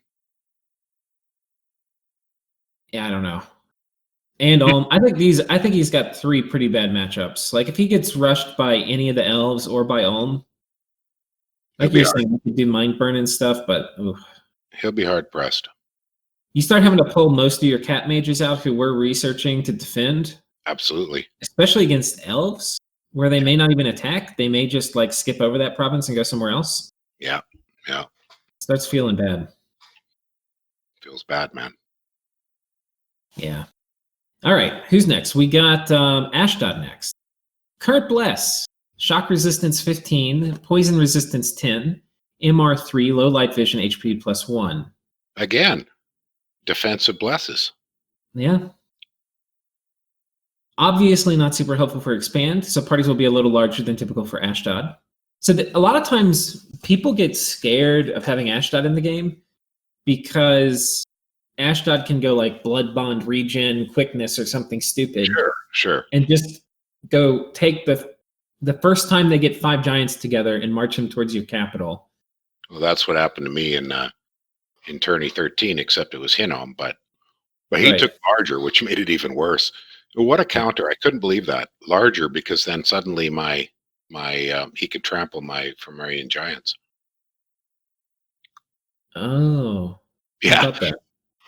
Yeah, I don't know. And I think he's got 3 pretty bad matchups. If he gets rushed by any of the elves or by Ulm, you're saying, he could do mind burn and stuff, but he'll be hard pressed. You start having to pull most of your cat mages out who were researching to defend. Absolutely. Especially against elves, where they may not even attack. They may just skip over that province and go somewhere else. Yeah. Starts feeling bad. Feels bad, man. Yeah. All right, who's next? We got Ashdod next. Current Bless. Shock resistance 15, poison resistance 10, MR 3, low light vision, HP +1. Again, defensive blesses. Yeah. Obviously not super helpful for expand, so parties will be a little larger than typical for Ashdod. So a lot of times people get scared of having Ashdod in the game because Ashdod can go like Blood Bond, Regen, Quickness, or something stupid. Sure. And just go take the first time they get 5 giants together and march them towards your capital. Well, that's what happened to me in Tourney 13, except it was Hinnom, but he Right. took larger, which made it even worse. What a counter. I couldn't believe that. Larger, because then suddenly he could trample my Pharmarian giants. Oh. Yeah. How about that?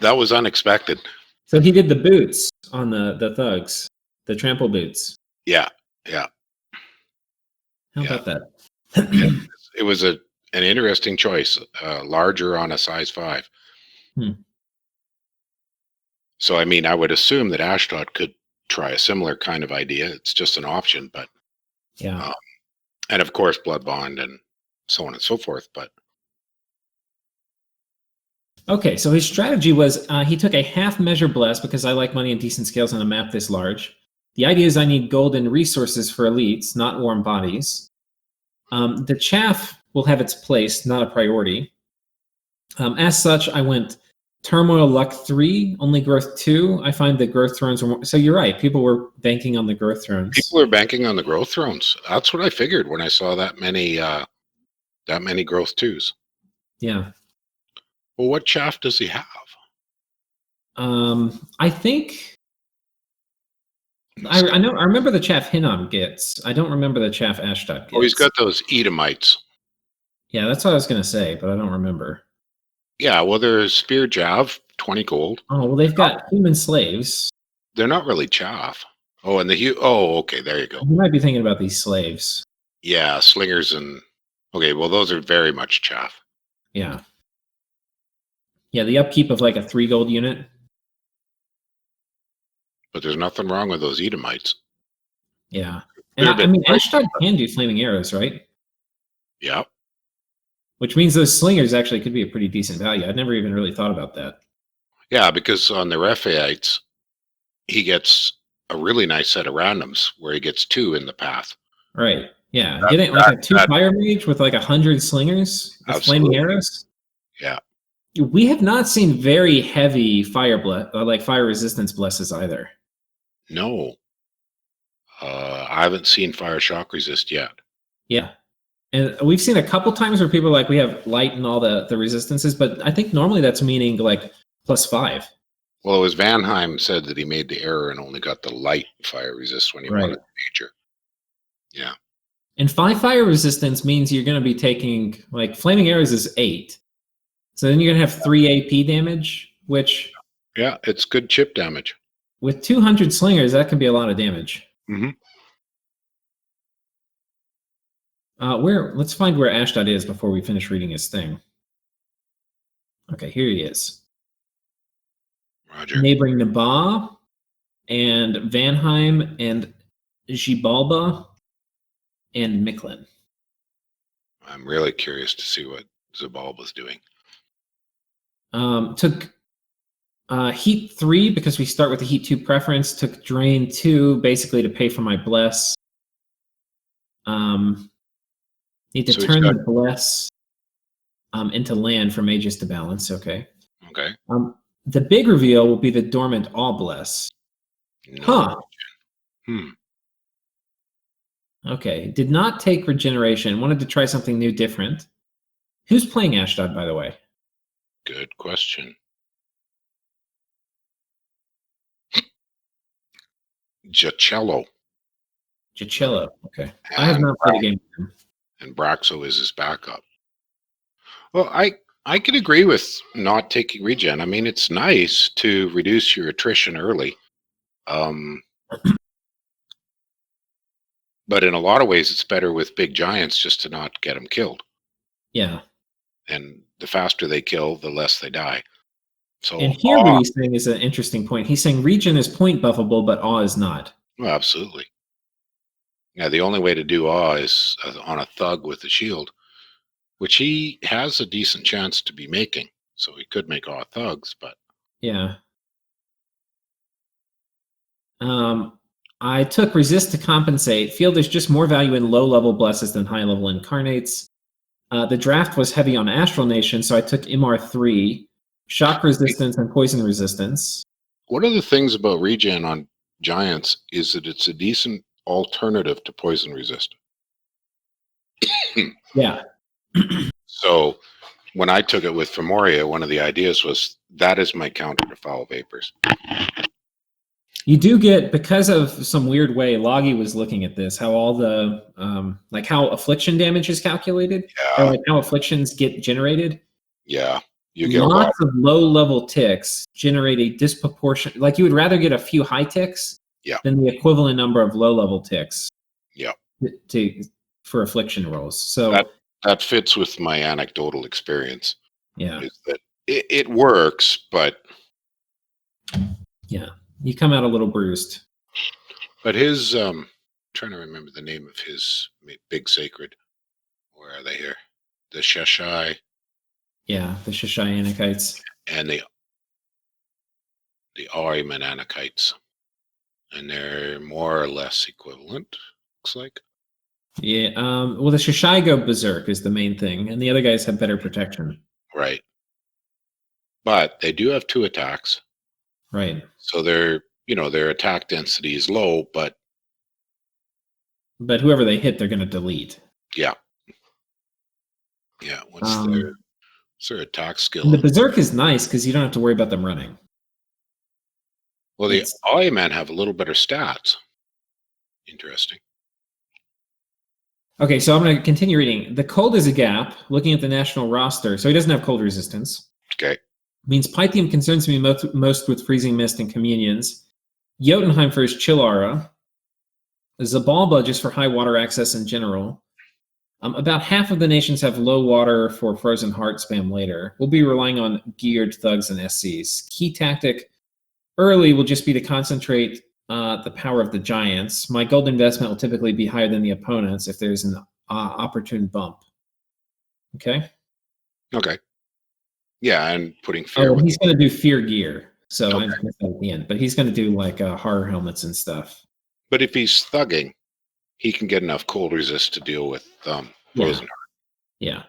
That was unexpected. So he did the boots on the thugs, the trample boots. Yeah. How about that? It was an interesting choice. Larger on a size 5. So, I mean, I would assume that Ashdod could try a similar kind of idea. It's just an option, but Yeah. and of course, Blood Bond and so on and so forth. But Okay, so his strategy was he took a half measure bless because I like money and decent scales on a map this large. The idea is I need golden resources for elites, not warm bodies. The chaff will have its place, not a priority. As such, I went Turmoil Luck 3, only Growth 2. I find that Growth Thrones were more... So you're right, people were banking on the Growth Thrones. people are banking on the Growth Thrones. That's what I figured when I saw that many Growth 2s. Yeah. Well, what chaff does he have? I think... I remember the chaff Hinnom gets. I don't remember the chaff Ashdod gets. Oh, he's got those Edomites. Yeah, that's what I was going to say, but I don't remember. Yeah, well, there's Spear Jav, 20 gold. Oh, well, they've got human slaves. They're not really chaff. Oh, and okay, there you go. You might be thinking about these slaves. Yeah, slingers and... Okay, well, those are very much chaff. Yeah. Yeah, the upkeep of like a 3 gold unit. But there's nothing wrong with those Edomites. Yeah. And I mean, Ashdod can do flaming arrows, right? Yeah. Which means those slingers actually could be a pretty decent value. I'd never even really thought about that. Yeah, because on the Rephaites, he gets a really nice set of randoms where he gets 2 in the path. Right. Yeah. Getting like a 2 fire mage with like 100 slingers with flaming arrows. Yeah. We have not seen very heavy fire resistance blesses either. No. I haven't seen fire shock resist yet. Yeah. And we've seen a couple times where people are like, we have light and all the resistances, but I think normally that's meaning like +5. Well, it was Vanheim said that he made the error and only got the light fire resist when he wanted the major. Yeah. And 5 fire resistance means you're going to be taking, like, flaming arrows is 8. So then you're going to have 3 AP damage, which... Yeah, it's good chip damage. With 200 slingers, that can be a lot of damage. Mm-hmm. Let's find where Ashdod is before we finish reading his thing. Okay, here he is. Roger. Neighboring Naba and Vanheim and Xibalba and Mictlan. I'm really curious to see what Xibalba's doing. Took Heat 3 because we start with the Heat 2 preference. Took Drain 2 basically to pay for my Bless. Need to turn the Bless into land for mages to balance. Okay. Okay. The big reveal will be the Dormant All Bless. No. Okay. Did not take regeneration. Wanted to try something new, different. Who's playing Ashdod, by the way? Good question. Jachello. Jachello. Okay. I have not played a game with him. And Braxo is his backup. Well, I could agree with not taking regen. I mean, it's nice to reduce your attrition early. But in a lot of ways, it's better with big giants just to not get them killed. Yeah. And the faster they kill, the less they die. So, and here what he's saying is an interesting point. He's saying regen is point buffable, but awe is not. Well, absolutely. Yeah, the only way to do awe is on a thug with a shield, which he has a decent chance to be making. So he could make awe thugs, but... Yeah. I took resist to compensate. Feel there's just more value in low-level blesses than high-level incarnates. The draft was heavy on Astral Nation, so I took MR3. shock resistance and poison resistance. One of the things about regen on giants is that it's a decent alternative to poison resist. Yeah. So when I took it with Femoria, one of the ideas was that is my counter to foul vapors. You do get, because of some weird way, Loggy was looking at this, how all the, like how affliction damage is calculated, Yeah. or like how afflictions get generated. Yeah. You get Lots of low-level ticks generate a disproportionate, like you would rather get a few high ticks than the equivalent number of low-level ticks for affliction rolls. So that fits with my anecdotal experience. Yeah. Is that it works, but yeah, you come out a little bruised. But his trying to remember the name of his big sacred. Where are they here? The Sheshai. Yeah, the Sheshai Anakites. And the Ahriman Anakites. And they're more or less equivalent, looks like. Yeah, well, the Sheshai go berserk is the main thing, and the other guys have better protection. Right. But they do have 2 attacks. Right. So their attack density is low, but whoever they hit, they're going to delete. Yeah. Yeah. What's their attack skill? The berserk is nice because you don't have to worry about them running. Well, the Ahriman have a little better stats. Interesting. Okay, so I'm going to continue reading. The cold is a gap, looking at the national roster. So he doesn't have cold resistance. Okay. Means Pythium concerns me most with freezing mist and communions. Jotunheim for his chill aura. Xibalba just for high water access in general. About half of the nations have low water for frozen heart spam later. We'll be relying on geared thugs and SCs. Key tactic early will just be to concentrate the power of the giants. My gold investment will typically be higher than the opponent's if there's an opportune bump. Okay? Okay. Yeah, and putting fear. He's going to do fear gear. So I'm going to at the end. But he's going to do like horror helmets and stuff. But if he's thugging, he can get enough cold resist to deal with poison. Yeah.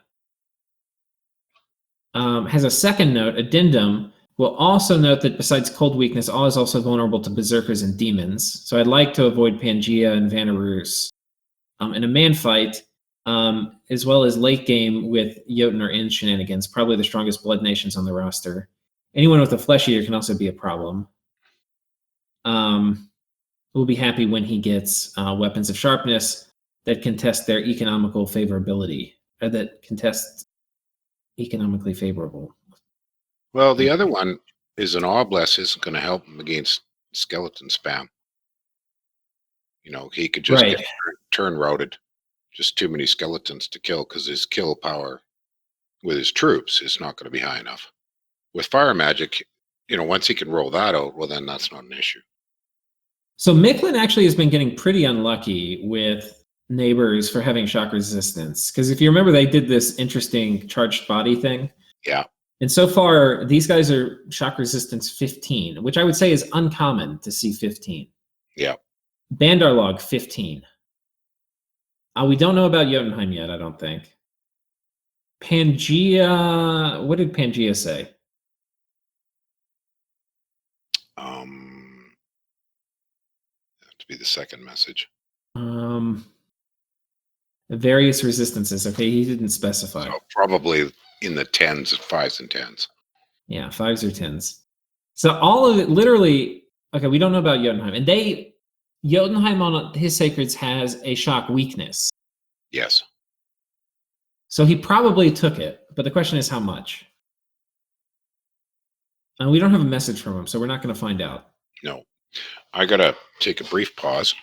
Has a second note, addendum. We'll also note that besides cold weakness, all is also vulnerable to berserkers and demons. So I'd like to avoid Pangaea and Vanarus in a man fight, as well as late game with Jotun or Inn shenanigans, probably the strongest blood nations on the roster. Anyone with a flesh eater can also be a problem. We'll be happy when he gets weapons of sharpness that contest their economical favorability, or that contest economically favorable. Well, the other one is an Obless isn't going to help him against skeleton spam. He could just get turn routed. Just too many skeletons to kill because his kill power with his troops is not going to be high enough. With fire magic, once he can roll that out, well, then that's not an issue. So Mictlan actually has been getting pretty unlucky with neighbors for having shock resistance. Because if you remember, they did this interesting charged body thing. Yeah. And so far, these guys are shock resistance 15, which I would say is uncommon to see 15. Yeah. Bandar Log 15. We don't know about Jotunheim yet, I don't think. Pangaea, what did Pangaea say? To be the second message. Various resistances. Okay, he didn't specify. So probably in the 10s, 5s and 10s. Yeah, 5s or 10s. So all of it, literally, okay, we don't know about Jotunheim. And Jotunheim on his sacreds has a shock weakness. Yes. So he probably took it, but the question is how much? And we don't have a message from him, so we're not going to find out. No. I got to take a brief pause.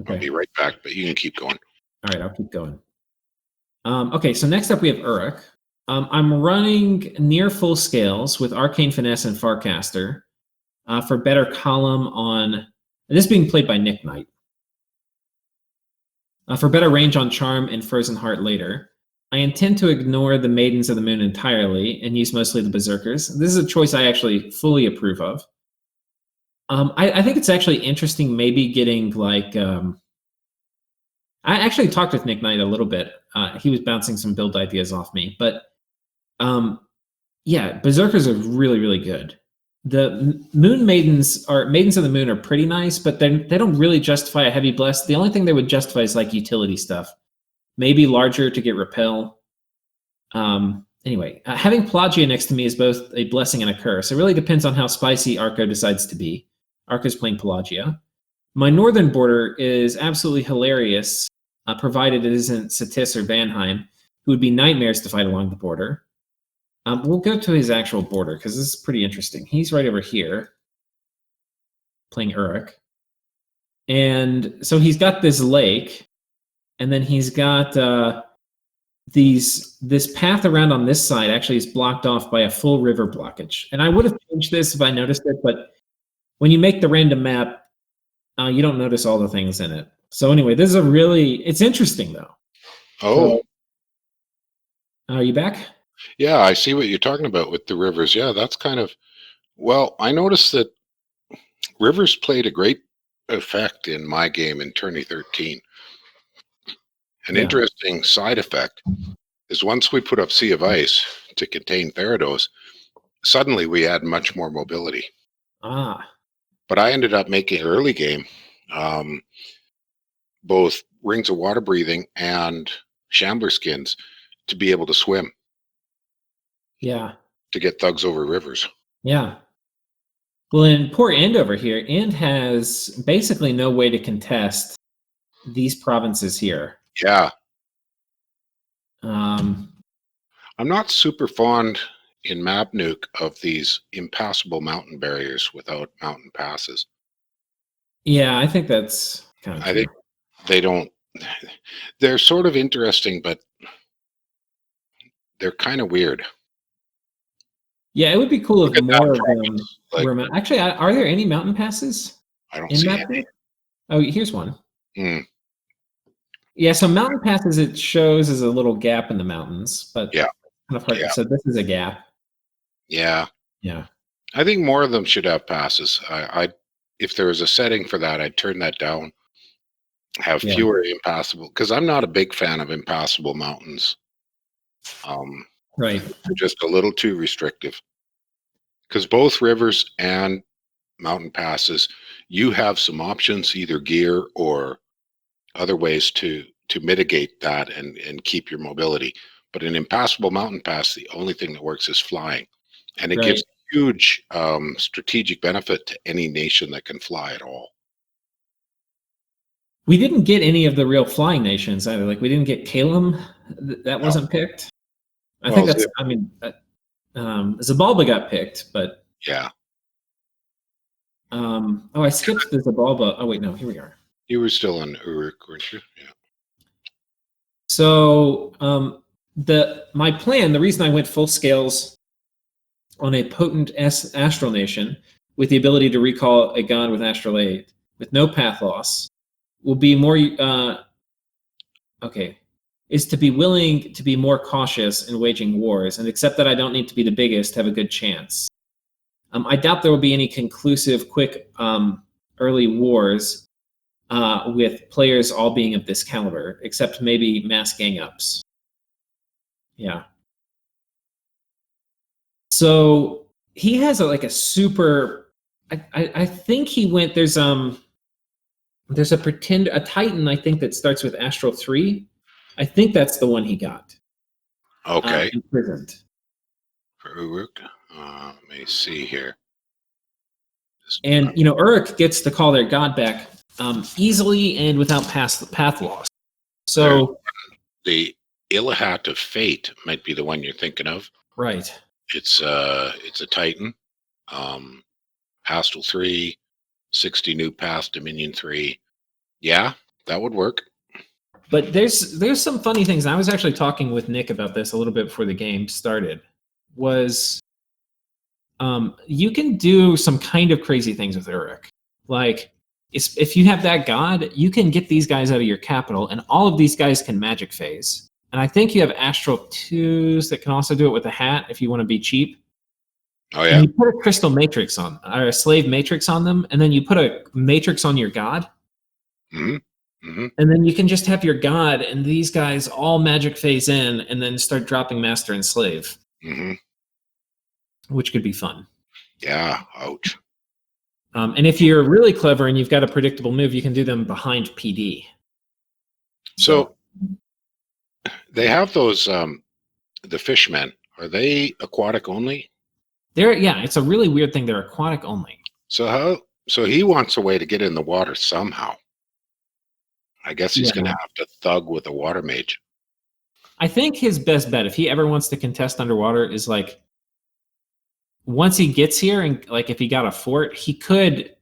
Okay. I'll be right back, but you can keep going. All right, I'll keep going. Okay, so next up we have Uruk. I'm running near full scales with Arcane Finesse and Farcaster for better column on... This is being played by Nicknight. For better range on Charm and Frozen Heart later. I intend to ignore the Maidens of the Moon entirely and use mostly the Berserkers. This is a choice I actually fully approve of. I think it's actually interesting maybe getting like... I actually talked with Nicknight a little bit. He was bouncing some build ideas off me. But Yeah, Berserkers are really, really good. The Moon Maidens are Maidens of the Moon are pretty nice, but they don't really justify a heavy bless. The only thing they would justify is like utility stuff. Maybe larger to get repel. Anyway, having Pelagia next to me is both a blessing and a curse. It really depends on how spicy Arco decides to be. Arco's playing Pelagia. My northern border is absolutely hilarious, provided it isn't Satis or Vanheim, who would be nightmares to fight along the border. We'll go to his actual border, because this is pretty interesting. He's right over here, playing Uruk. And so he's got this lake, and then he's got this path around on this side actually is blocked off by a full river blockage. And I would have changed this if I noticed it, but when you make the random map, you don't notice all the things in it. So anyway, this is it's interesting though. Oh. So, are you back? Yeah, I see what you're talking about with the rivers. Yeah, that's kind of, well, I noticed that rivers played a great effect in my game in Tourney 13. An interesting side effect is once we put up Sea of Ice to contain Therados, suddenly we had much more mobility. But I ended up making early game both Rings of Water Breathing and Shambler Skins to be able to swim. Yeah. To get thugs over rivers. Yeah. Well, in poor Ind over here, Ind has basically no way to contest these provinces here. Yeah. I'm not super fond in Map Nuke of these impassable mountain barriers without mountain passes. Yeah, I think that's kind of true. I think they don't. They're sort of interesting, but they're kind of weird. Yeah, it would be cool if more of them were. Actually, are there any mountain passes? I don't see any. Oh, here's one. Yeah, so mountain passes it shows as a little gap in the mountains, but yeah, kind of hard. So this is a gap. Yeah. Yeah. I think more of them should have passes. If there was a setting for that, I'd turn that down. Have fewer impassable, because I'm not a big fan of impassable mountains. Right. They're just a little too restrictive. Because both rivers and mountain passes, you have some options, either gear or other ways to mitigate that and keep your mobility. But an impassable mountain pass, the only thing that works is flying. And it gives huge strategic benefit to any nation that can fly at all. We didn't get any of the real flying nations either. Like, we didn't get Kalem. That wasn't picked. I think that's, Xibalba got picked, but... Yeah. I skipped the Xibalba. Oh, wait, no, here we are. You were still in Uruk, weren't you? Yeah. So, my plan, the reason I went full scales on a potent astral nation with the ability to recall a god with astral aid with no path loss will be more is to be willing to be more cautious in waging wars and accept that I don't need to be the biggest to have a good chance. I doubt there will be any conclusive, quick early wars with players all being of this caliber, except maybe mass gang ups. Yeah. So he has a super. I think he went. There's a Titan, I think, that starts with Astral 3. I think that's the one he got. Okay. Imprisoned. For Uruk. Let me see here. And Uruk gets to call their god back easily and without path loss. So the Ilahat of Fate might be the one you're thinking of. Right. It's a Titan. Astral 3, 60 new path, Dominion 3. Yeah, that would work. But there's some funny things. I was actually talking with Nick about this a little bit before the game started. You can do some kind of crazy things with Uruk. Like, if you have that god, you can get these guys out of your capital, and all of these guys can magic phase. And I think you have Astral 2s that can also do it with a hat if you want to be cheap. Oh, yeah. And you put a crystal matrix on, or a slave matrix on them, and then you put a matrix on your god. Mm-hmm. Mm-hmm. And then you can just have your god and these guys all magic phase in and then start dropping master and slave. Mm-hmm. which could be fun. Yeah, ouch. And if you're really clever and you've got a predictable move, you can do them behind PD. So they have those the fishmen. Are they aquatic only? It's a really weird thing. They're aquatic only. So he wants a way to get in the water somehow. I guess he's going to have to thug with a water mage. I think his best bet, if he ever wants to contest underwater, is like once he gets here and like if he got a fort, he could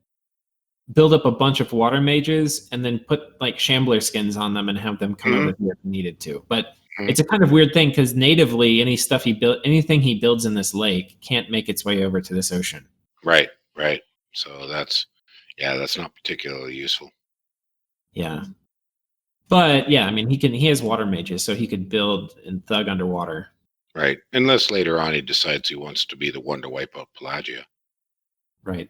build up a bunch of water mages and then put like shambler skins on them and have them come over here if needed to. But it's a kind of weird thing because natively anything he builds in this lake can't make its way over to this ocean. Right. So that's not particularly useful. Yeah. But yeah, I mean he has water mages, so he could build and thug underwater. Right. Unless later on he decides he wants to be the one to wipe out Pelagia. Right.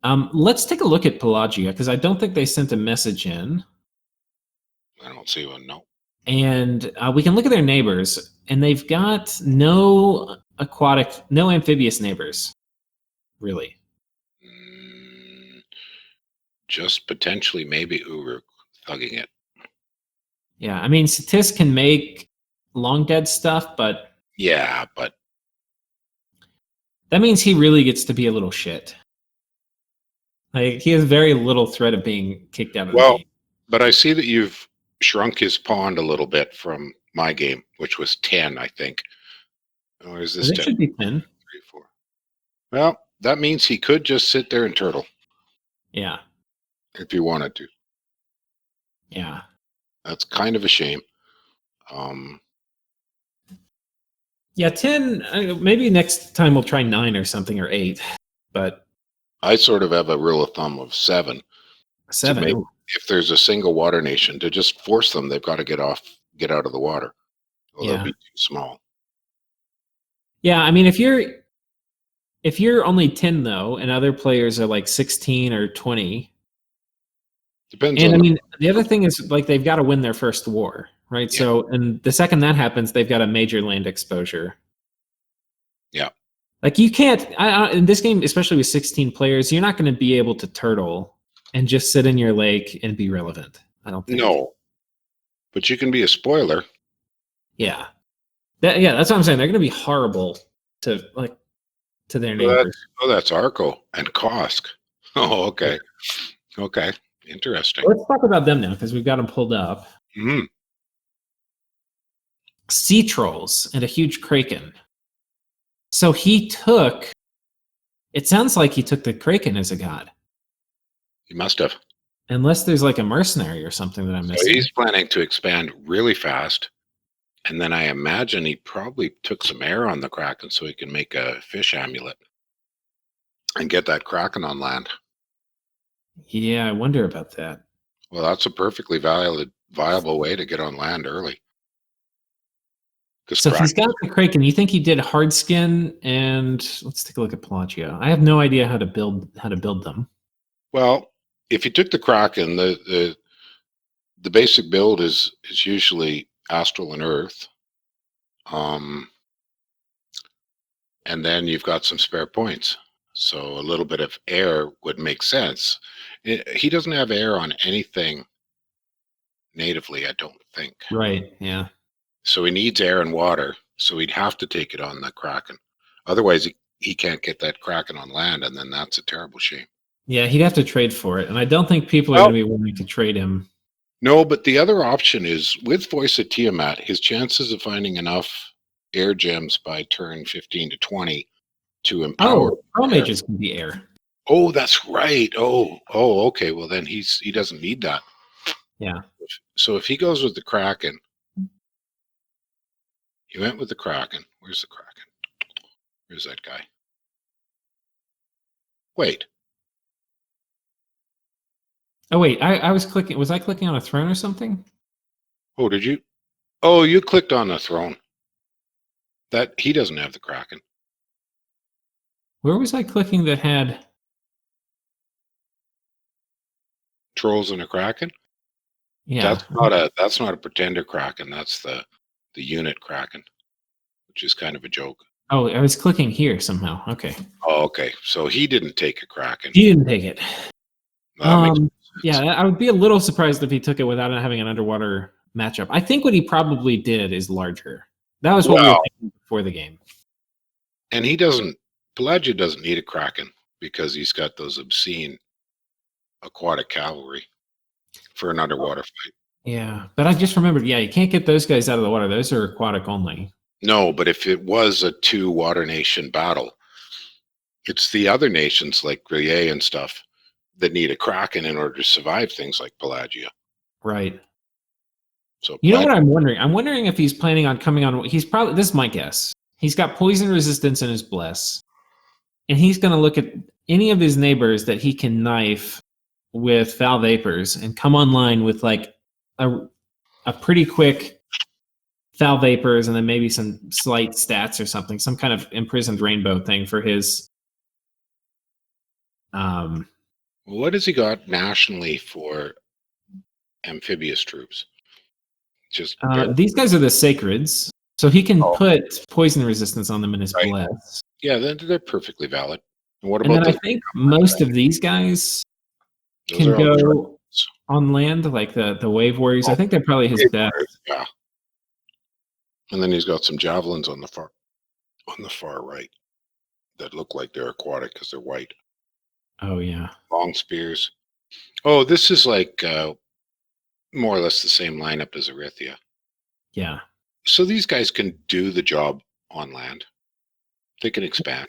Let's take a look at Pelagia, because I don't think they sent a message in. I don't see one, no. And we can look at their neighbors, and they've got no amphibious neighbors, really. Just potentially maybe Uruk thugging it. Yeah, I mean, Satis can make long dead stuff, but... Yeah, but... that means he really gets to be a little shit. Like, he has very little threat of being kicked out of the game. But I see that you've shrunk his pond a little bit from my game, which was 10, I think. Or is this 10? It should be 10. 3, 4. Well, that means he could just sit there and turtle. Yeah. If he wanted to. Yeah. That's kind of a shame. Yeah, 10, maybe next time we'll try 9 or something, or 8. But I sort of have a rule of thumb of 7. 7. If there's a single water nation, to just force them, they've got to get out of the water. Or they'll be too small. Yeah, I mean, if you're only 10 though, and other players are like 16 or 20. Depends. And I mean, the other thing is like they've got to win their first war, right? Yeah. So, and the second that happens, they've got a major land exposure. Yeah. Like you can't in this game, especially with 16 players, you're not going to be able to turtle and just sit in your lake and be relevant. I don't think. No. But you can be a spoiler. Yeah. That's what I'm saying. They're going to be horrible to their neighbors. That's Arco and Kosk. Oh, okay. Okay. Interesting. Let's talk about them now because we've got them pulled up. Sea trolls and a huge kraken. So it sounds like he took the kraken as a god. He must have. Unless there's like a mercenary or something that I'm missing. So he's planning to expand really fast. And then I imagine he probably took some air on the kraken so he can make a fish amulet and get that kraken on land. Yeah, I wonder about that. Well, that's a perfectly viable way to get on land early. So if he's got the kraken, you think he did hard skin? And let's take a look at Pelagia. I have no idea how to build them. Well, if you took the kraken, the basic build is usually astral and earth, and then you've got some spare points. So a little bit of air would make sense. He doesn't have air on anything natively, I don't think. Right, yeah. So he needs air and water, so he'd have to take it on the kraken. Otherwise, he can't get that kraken on land, and then that's a terrible shame. Yeah, he'd have to trade for it, and I don't think people are going to be willing to trade him. No, but the other option is, with Voice of Tiamat, his chances of finding enough air gems by turn 15 to 20 to empower... Oh, Pearl Mages can be air. Oh, that's right. Oh, okay. Well, then he doesn't need that. Yeah. So if he goes with the kraken... He went with the kraken. Where's the kraken? Where's that guy? Wait. Oh, wait. I was clicking. Was I clicking on a throne or something? Oh, did you? Oh, you clicked on the throne. He doesn't have the kraken. Where was I clicking that had... Trolls and a kraken? Yeah. That's not a pretender kraken. That's the unit kraken, which is kind of a joke. Oh, I was clicking here somehow. Okay. Oh, okay. So he didn't take a Kraken. He didn't take it. That makes sense. Yeah, I would be a little surprised if he took it without having an underwater matchup. I think what he probably did is larger. That was what we were thinking before the game. And he doesn't, Pelagia doesn't need a Kraken because he's got those obscene aquatic cavalry for an underwater fight. Yeah, but I just remembered, you can't get those guys out of the water. Those are aquatic only. No, but if it was a two water nation battle, it's the other nations like Grelier and stuff that need a Kraken in order to survive things like Pelagia. Right. So you know what I'm wondering? I'm wondering if he's planning on coming on. He's probably, this is my guess. He's got poison resistance in his bless, and he's going to look at any of his neighbors that he can knife with foul vapors and come online with like a pretty quick foul vapors and then maybe some slight stats or something, some kind of imprisoned rainbow thing for his. What has he got nationally for amphibious troops? Just these guys are the sacreds, so he can put poison resistance on them in his bless. Yeah, they're perfectly valid. And what And about then I think most of these guys can go on land, like the wave warriors. I think they're probably his best. Yeah. And then he's got some javelins on the far right that look like they're aquatic because they're white. Oh yeah. Long spears. Oh, this is like more or less the same lineup as Arithia. Yeah. So these guys can do the job on land. They can expand.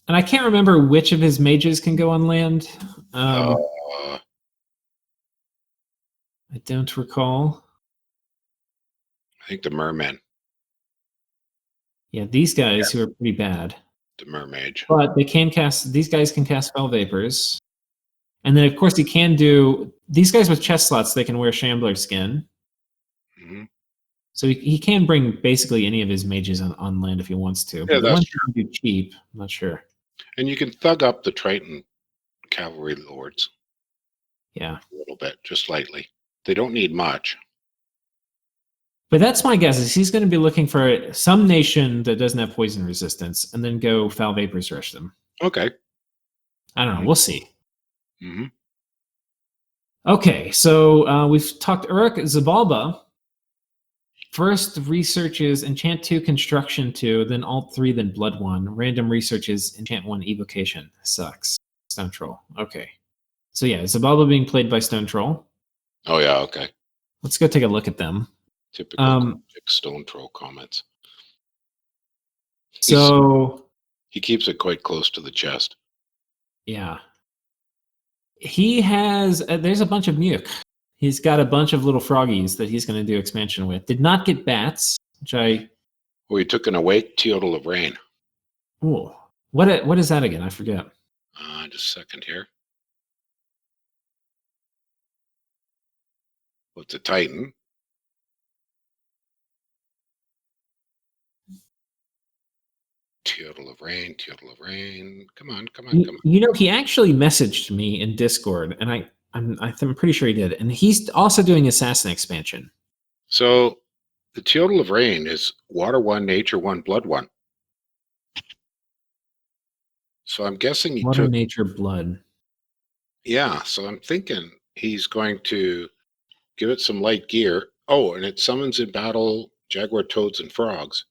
And I can't remember which of his mages can go on land. I don't recall. I think the mermen. Yeah, these guys who are pretty bad. The mermage. But they can cast, these guys can cast spell vapors. And then, of course, he can do, these guys with chest slots, they can wear Shambler skin. Mm-hmm. So he can bring basically any of his mages on land if he wants to. Yeah, but the that's ones true. that do cheap, I'm not sure. And you can thug up the Triton cavalry lords. Yeah. A little bit, just lightly. They don't need much. But that's my guess, is he's going to be looking for some nation that doesn't have poison resistance and then go foul vapors rush them. Okay. I don't know. We'll see. Mm-hmm. Okay, so we've talked Uruk, Xibalba. First researches Enchant 2, Construction 2, then Alt 3, then Blood 1. Random researches Enchant 1, Evocation. Sucks. Stonetroll. Okay. So yeah, Xibalba being played by Stonetroll. Oh yeah, okay. Let's go take a look at them. Typical Stonetroll comments. So he keeps it quite close to the chest. Yeah. He has, there's a bunch of Muke. He's got a bunch of little froggies that he's going to do expansion with. Did not get bats, which I... Well, he took an Awake Teodal of Rain. Ooh. What is that again? I forget. Just a second here. What's a Titan? Teodal of Rain, Teodal of Rain. Come on. You know, he actually messaged me in Discord, and I'm pretty sure he did. And he's also doing Assassin expansion. So the Teodal of Rain is Water 1, Nature 1, Blood 1. So I'm guessing he Water, Nature, Blood. Yeah, so I'm thinking he's going to give it some light gear. Oh, and it summons in battle Jaguar, Toads, and Frogs.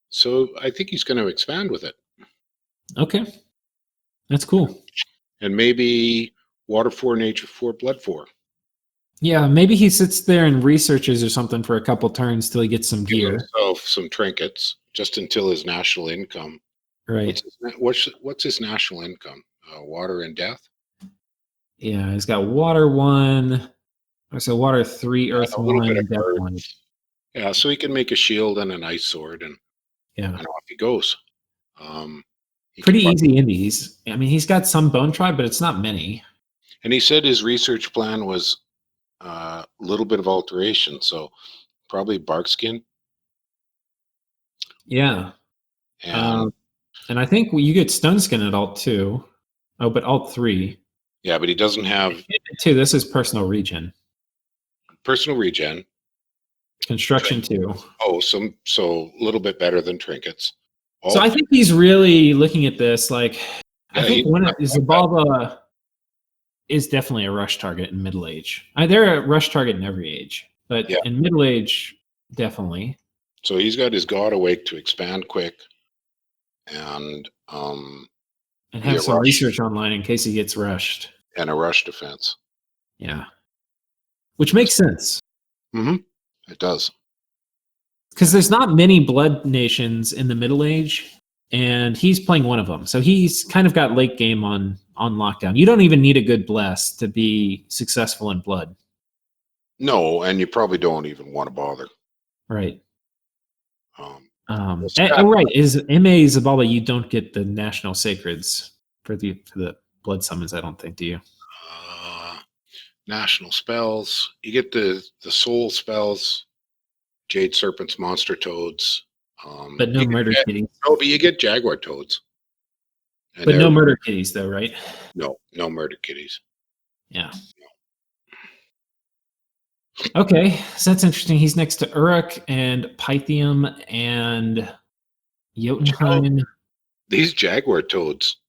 So I think he's going to expand with it. Okay. That's cool. And maybe Water 4, Nature 4, Blood 4. Yeah, maybe he sits there and researches or something for a couple turns till he gets some gear. Himself some trinkets just until his national income. Right. What's his national income? Water and Death? Yeah, he's got Water 1. So Water 3, Earth 1, and Death 1. Yeah, so he can make a shield and an ice sword, and off he goes. Pretty easy indies. I mean, he's got some Bone Tribe, but it's not many. And he said his research plan was a little bit of alteration, so probably Barkskin. Yeah. And I think you get Stone Skin at Alt 2. Oh, but Alt 3. Yeah, but he doesn't have... 2, this is Personal Regen. Personal Regen. Construction 2. Oh, so a little bit better than Trinkets. So I think he's really looking at this like, I think Xibalba is definitely a rush target in middle age. They're a rush target in every age, but in middle age, definitely. So he's got his God Awake to expand quick, and have some research online in case he gets rushed. And a rush defense. Yeah. Which makes sense. Mm-hmm. It does. Because there's not many blood nations in the Middle Age, and he's playing one of them. So he's kind of got late game on lockdown. You don't even need a good bless to be successful in blood. No, and you probably don't even want to bother. Right. Right. Is MA Xibalba, you don't get the national sacreds for the blood summons, I don't think, do you? National spells. You get the soul spells, Jade Serpents, Monster Toads. But no murder kitties. No, but you get Jaguar Toads. But no murder kitties, though, right? No murder kitties. Yeah. Okay, so that's interesting. He's next to Uruk and Pythium and Jotunheim. These Jaguar Toads,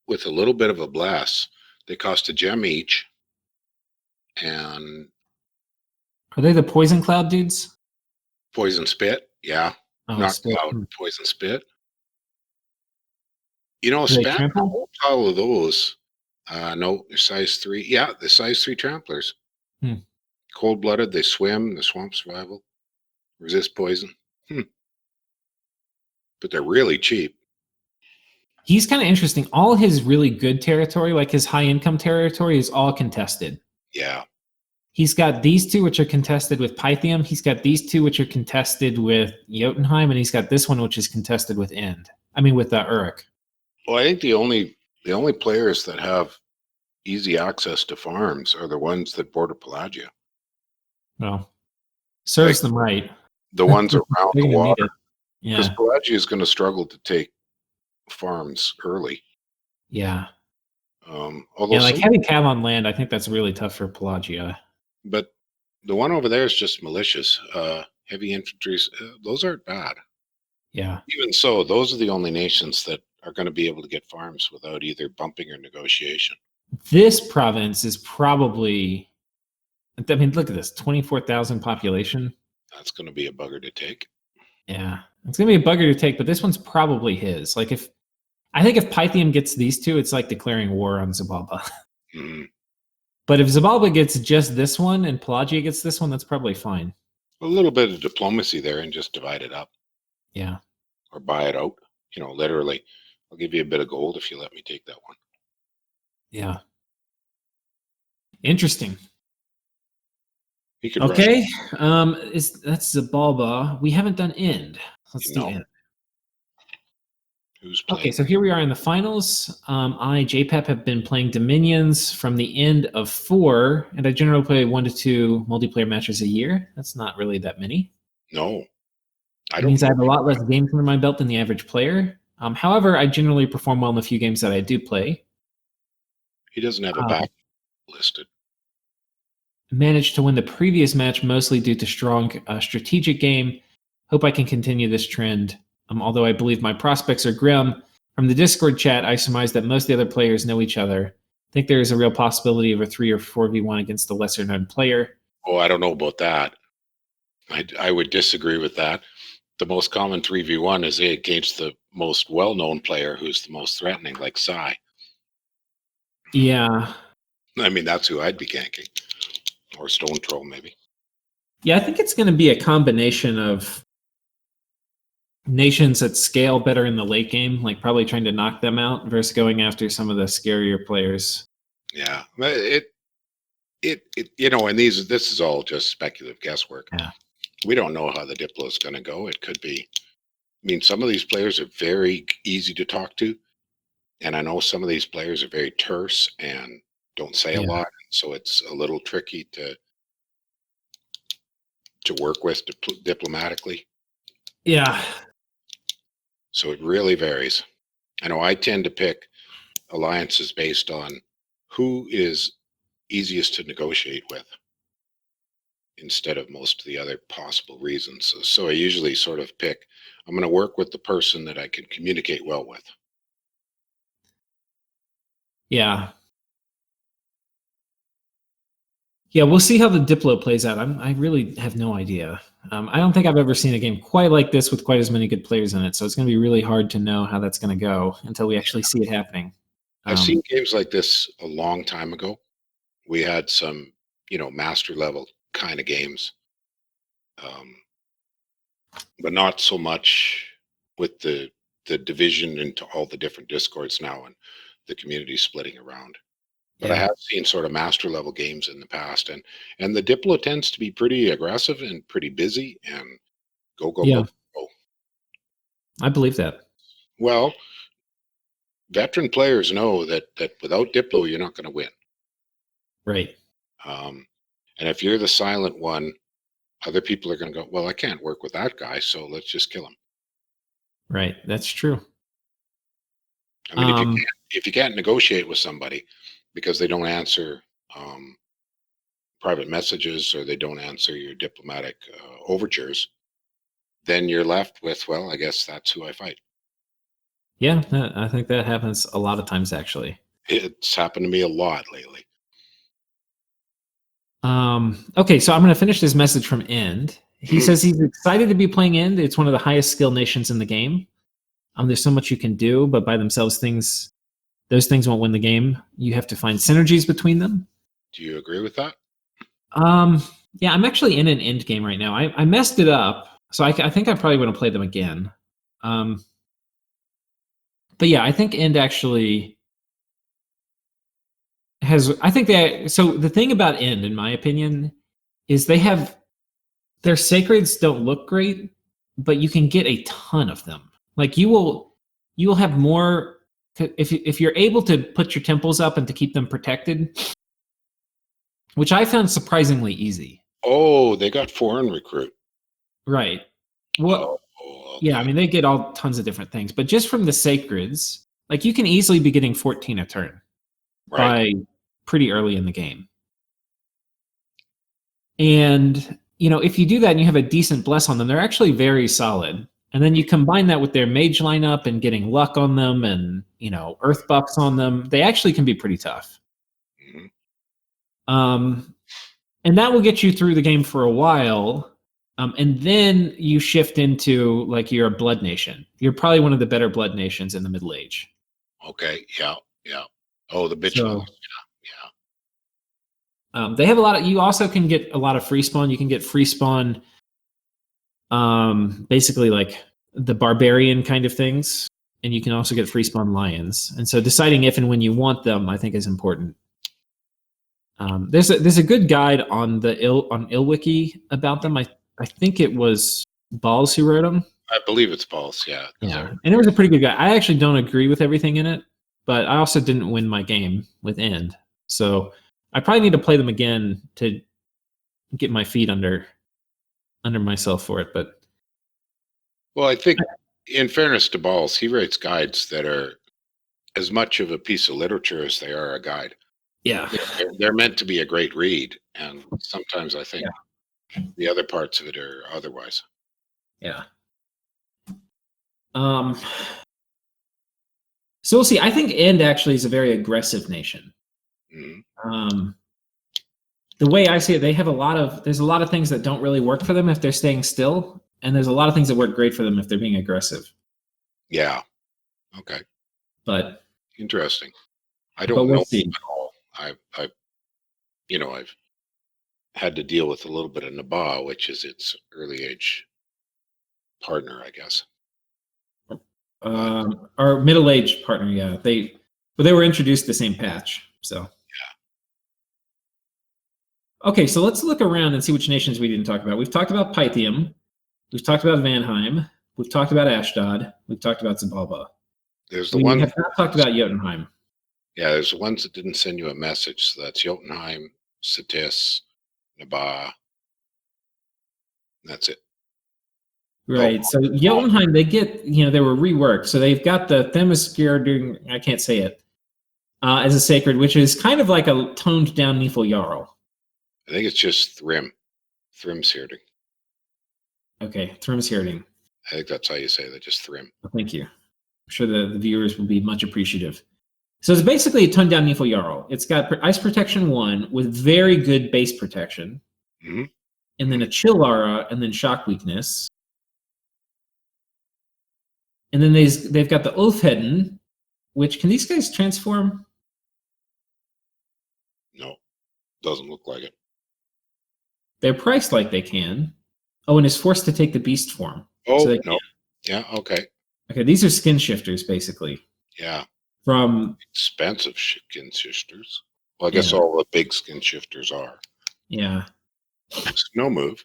with a little bit of a blast, they cost a gem each. And are they the Poison Cloud dudes? Poison Spit, yeah. Not Spit. Cloud, Poison Spit. You know, span the whole pile of those. No, they're size 3. Yeah, the size 3 tramplers. Cold-blooded, they swim, the swamp survival, resist poison. But they're really cheap. He's kind of interesting. All his really good territory, like his high-income territory, is all contested. Yeah. He's got these two, which are contested with Pythium. He's got these two, which are contested with Jotunheim, and he's got this one, which is contested with with Uruk. Well, I think the only players that have easy access to farms are the ones that border Pelagia. Well, serves them right. The ones around the water. Because Yeah. Pelagia is going to struggle to take farms early. Yeah. Although heavy cav on land, I think that's really tough for Pelagia. But the one over there is just malicious. Heavy infantry, those aren't bad. Yeah. Even so, those are the only nations that are going to be able to get farms without either bumping or negotiation. This province is probably, I mean, look at this, 24,000 population. That's going to be a bugger to take. Yeah, it's going to be a bugger to take, but this one's probably his. I think if Pythium gets these two, it's like declaring war on Xibalba. Mm-hmm. But if Xibalba gets just this one and Pelagia gets this one, that's probably fine. A little bit of diplomacy there and just divide it up. Yeah. Or buy it out. Literally, I'll give you a bit of gold if you let me take that one. Yeah. Interesting. He could okay. That's Xibalba. We haven't done end. Let's do end. Who's playing? Okay, so here we are in the finals. J-PAP, have been playing Dominions from the end of 4, and I generally play 1 to 2 multiplayer matches a year. That's not really that many. No. It means I have a lot less games under my belt than the average player. However, I generally perform well in the few games that I do play. He doesn't have a back listed. Managed to win the previous match mostly due to strong strategic game. Hope I can continue this trend. Although I believe my prospects are grim. From the Discord chat, I surmise that most of the other players know each other. I think there is a real possibility of a 3 or 4v1 against a lesser known player. Oh, I don't know about that. I would disagree with that. The most common 3v1 is against the most well-known player who's the most threatening, like Sai. Yeah. I mean, that's who I'd be ganking. Or Stonetroll, maybe. Yeah, I think it's going to be a combination of nations that scale better in the late game, like probably trying to knock them out versus going after some of the scarier players. Yeah, and this is all just speculative guesswork. Yeah. We don't know how the Diplo is going to go. It could be. I mean, some of these players are very easy to talk to, and I know some of these players are very terse and don't say a lot, so it's a little tricky to work with diplomatically. Yeah. So it really varies. I know I tend to pick alliances based on who is easiest to negotiate with. instead of most of the other possible reasons. So I usually sort of pick, I'm going to work with the person that I can communicate well with. Yeah. Yeah, we'll see how the Diplo plays out. I really have no idea. I don't think I've ever seen a game quite like this with quite as many good players in it. So it's going to be really hard to know how that's going to go until we actually see it happening. I've seen games like this a long time ago. We had some, master level kind of games, but not so much with the division into all the different discords now and the community splitting around. But I have seen sort of master level games in the past, and the Diplo tends to be pretty aggressive and pretty busy and go. I believe that. Well, veteran players know that without Diplo, you're not going to win. Right. And if you're the silent one, other people are going to go, well, I can't work with that guy, so let's just kill him. Right. That's true. I mean, if you can't negotiate with somebody because they don't answer private messages or they don't answer your diplomatic overtures, then you're left with, well, I guess that's who I fight. Yeah, I think that happens a lot of times, actually. It's happened to me a lot lately. Okay, so I'm going to finish this message from End. He says he's excited to be playing End. It's one of the highest skill nations in the game. There's so much you can do, but by themselves, those things won't win the game. You have to find synergies between them. Do you agree with that? Yeah, I'm actually in an End game right now. I messed it up, so I think I probably want to play them again. But yeah, I think End actually has. I think that. So the thing about End, in my opinion, is their sacreds don't look great, but you can get a ton of them. Like you will have more if you're able to put your temples up and to keep them protected, which I found surprisingly easy. Oh, they got foreign recruit. Right. Well, okay. Yeah, I mean they get all tons of different things, but just from the sacreds, like you can easily be getting 14 a turn by pretty early in the game. And if you do that and you have a decent bless on them, they're actually very solid. And then you combine that with their mage lineup and getting luck on them and, earth buffs on them. They actually can be pretty tough. And that will get you through the game for a while. And then you shift into like you're a blood nation. You're probably one of the better blood nations in the Middle Age. Okay. Yeah. Oh, the bitch. So, yeah. They have a lot of. You also can get a lot of free spawn. You can get free spawn. Basically like the barbarian kind of things, and you can also get free spawn lions. And so deciding if and when you want them, I think, is important. There's a good guide on the Ill Wiki about them. I think it was Balls who wrote them. I believe it's Balls. Yeah. Yeah, and it was a pretty good guide. I actually don't agree with everything in it, but I also didn't win my game with End, so I probably need to play them again to get my feet under myself for it. But well, I think in fairness to Balls, he writes guides that are as much of a piece of literature as they are a guide. Yeah, they're meant to be a great read, and sometimes I think the other parts of it are otherwise. Yeah. So we'll see. I think End actually is a very aggressive nation. The way I see it, they have there's a lot of things that don't really work for them if they're staying still, and there's a lot of things that work great for them if they're being aggressive. Yeah. Okay. But interesting. I don't know see. at all. I've had to deal with a little bit of Naba, which is its early age partner, I guess. Our middle-aged partner, yeah. They were introduced the same patch, so. Yeah. Okay, so let's look around and see which nations we didn't talk about. We've talked about Pythium. We've talked about Vanheim. We've talked about Ashdod. We've talked about Xibalba. There's the we one have not talked about Jotunheim. Yeah, there's the ones that didn't send you a message. So that's Jotunheim, Sitis, Naba. That's it. Right. So Jotunheim, they get, they were reworked. So they've got the Themyscira doing, I can't say it, as a sacred, which is kind of like a toned down Nifl Jarl. I think it's just Thrym. Thrimsherding. Okay, Thrimsherding. I think that's how you say that, just Thrim. Well, thank you. I'm sure the viewers will be much appreciative. So it's basically a toned down Nifl Jarl. It's got Ice Protection 1 with very good base protection. Mm-hmm. And then a Chill Aura, and then Shock Weakness. And then they've got the Oathheadden, which, can these guys transform? No, doesn't look like it. They're priced like they can. Oh, and is forced to take the beast form. Oh, so no. Yeah, okay. Okay, these are skin shifters, basically. Yeah. From expensive skin shifters. Well, I guess all the big skin shifters are. Yeah. Snow Move.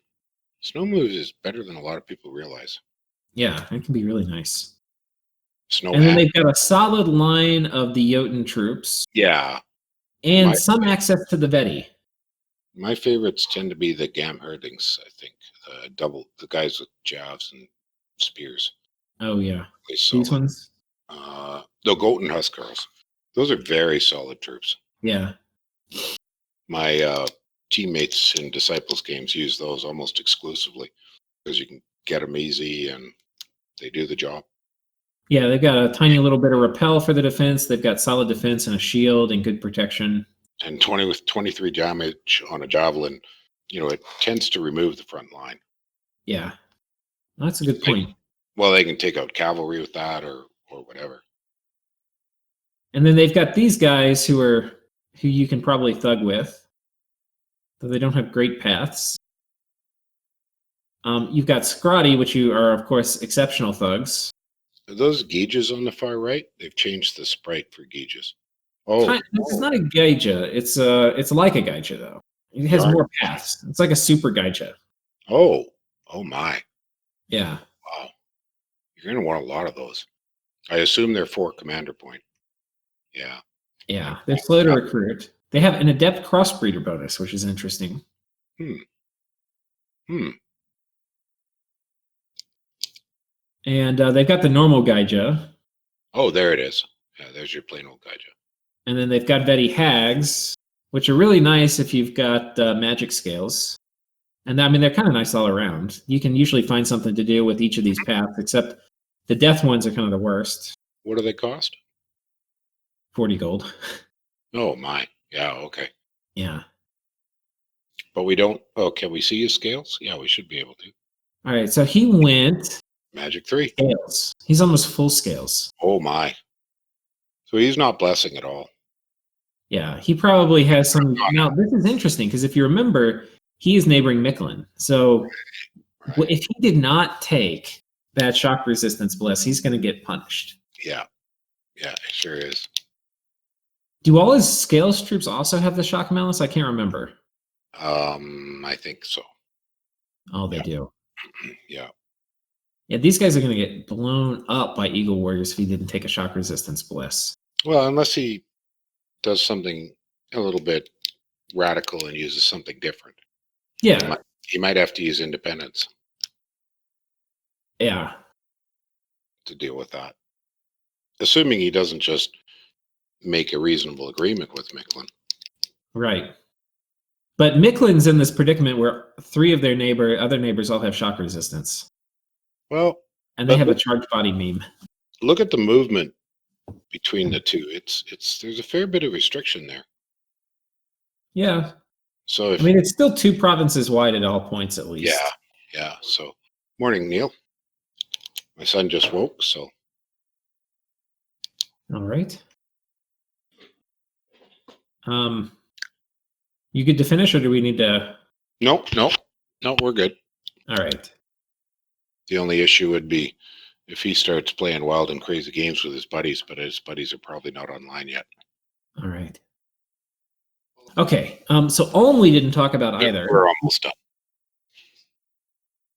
Snow Move is better than a lot of people realize. Yeah, it can be really nice. Snow and then they've got a solid line of the Jotun troops. Yeah. And some access to the Veti. My favorites tend to be the Gamherdings, I think. The guys with jabs and spears. Oh, yeah. These ones? The Goten Huskarls. Those are very solid troops. Yeah. My teammates in Disciples games use those almost exclusively because you can get them easy and they do the job. Yeah, they've got a tiny little bit of repel for the defense. They've got solid defense and a shield and good protection. And 23 damage on a javelin, it tends to remove the front line. Yeah. That's a good point. They can take out cavalry with that or whatever. And then they've got these guys who you can probably thug with, though they don't have great paths. You've got Scrotty, which you are, of course, exceptional thugs. Are those Gauges on the far right? They've changed the sprite for Gauges. Oh, this is not a Gaija. It's like a Gaija, though. It has more paths. It's like a super Gaija. Oh my. Yeah. Wow. You're going to want a lot of those. I assume they're for commander point. Yeah. Yeah. They're slow to recruit. They have an adept crossbreeder bonus, which is interesting. And they've got the normal Gaija. Oh, there it is. Yeah, there's your plain old Gaija. And then they've got Veti Hags, which are really nice if you've got magic scales. And they're kind of nice all around. You can usually find something to do with each of these paths, except the death ones are kind of the worst. What do they cost? 40 gold. Oh, my. Yeah, okay. Yeah. But we don't... Oh, can we see his scales? Yeah, we should be able to. All right, so he went... Magic 3. Scales. He's almost full scales. Oh, my. So he's not blessing at all. Yeah, he probably has some... Now, this is interesting, because if you remember, he is neighboring Mictlan. So if he did not take that shock resistance bless, he's going to get punished. Yeah. Yeah, it sure is. Do all his scales troops also have the shock malice? I can't remember. I think so. Oh, they do. Yeah. Yeah, these guys are going to get blown up by Eagle Warriors if he didn't take a shock resistance bliss. Well, unless he does something a little bit radical and uses something different. Yeah. He might have to use independence. Yeah. To deal with that. Assuming he doesn't just make a reasonable agreement with Mictlan. Right. But Mictlan's in this predicament where 3 of their other neighbors all have shock resistance. Well, and they have a charged body meme. Look at the movement between the two. There's a fair bit of restriction there. Yeah. So it's still 2 provinces wide at all points at least. Yeah. So morning, Neil. My son just woke, so. All right. You good to finish, or do we need to? No, we're good. All right. The only issue would be if he starts playing wild and crazy games with his buddies, but his buddies are probably not online yet. All right. Okay. So Ulm we didn't talk about either. We're almost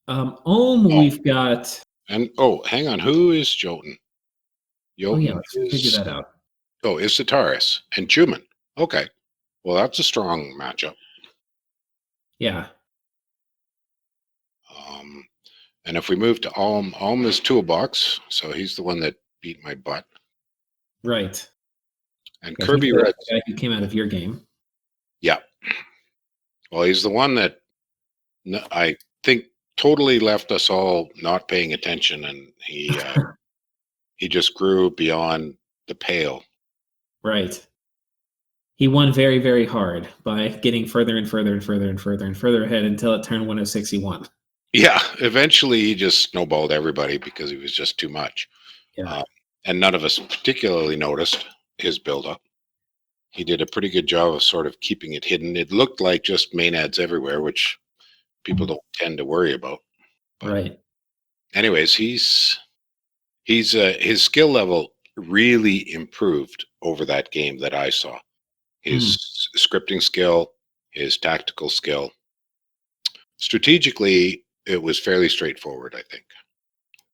done. We've got. And hang on. Who is Jotun? Let's figure that out. Oh, Isitaris and Juman. Okay. Well, that's a strong matchup. Yeah. And if we move to Ulm is Toolbox, so he's the one that beat my butt. Right. And Kirby Red. The guy who came out of your game. Yeah. Well, he's the one that No, I think totally left us all not paying attention, and he just grew beyond the pale. Right. He won very, very hard by getting further and further and further and further and further ahead until it turned 106. He won. Yeah, eventually he just snowballed everybody because he was just too much. Yeah. And none of us particularly noticed his buildup. He did a pretty good job of sort of keeping it hidden. It looked like just main ads everywhere, which people don't tend to worry about. But right. anyways, his skill level really improved over that game that I saw. His scripting skill, his tactical skill. Strategically, it was fairly straightforward, I think.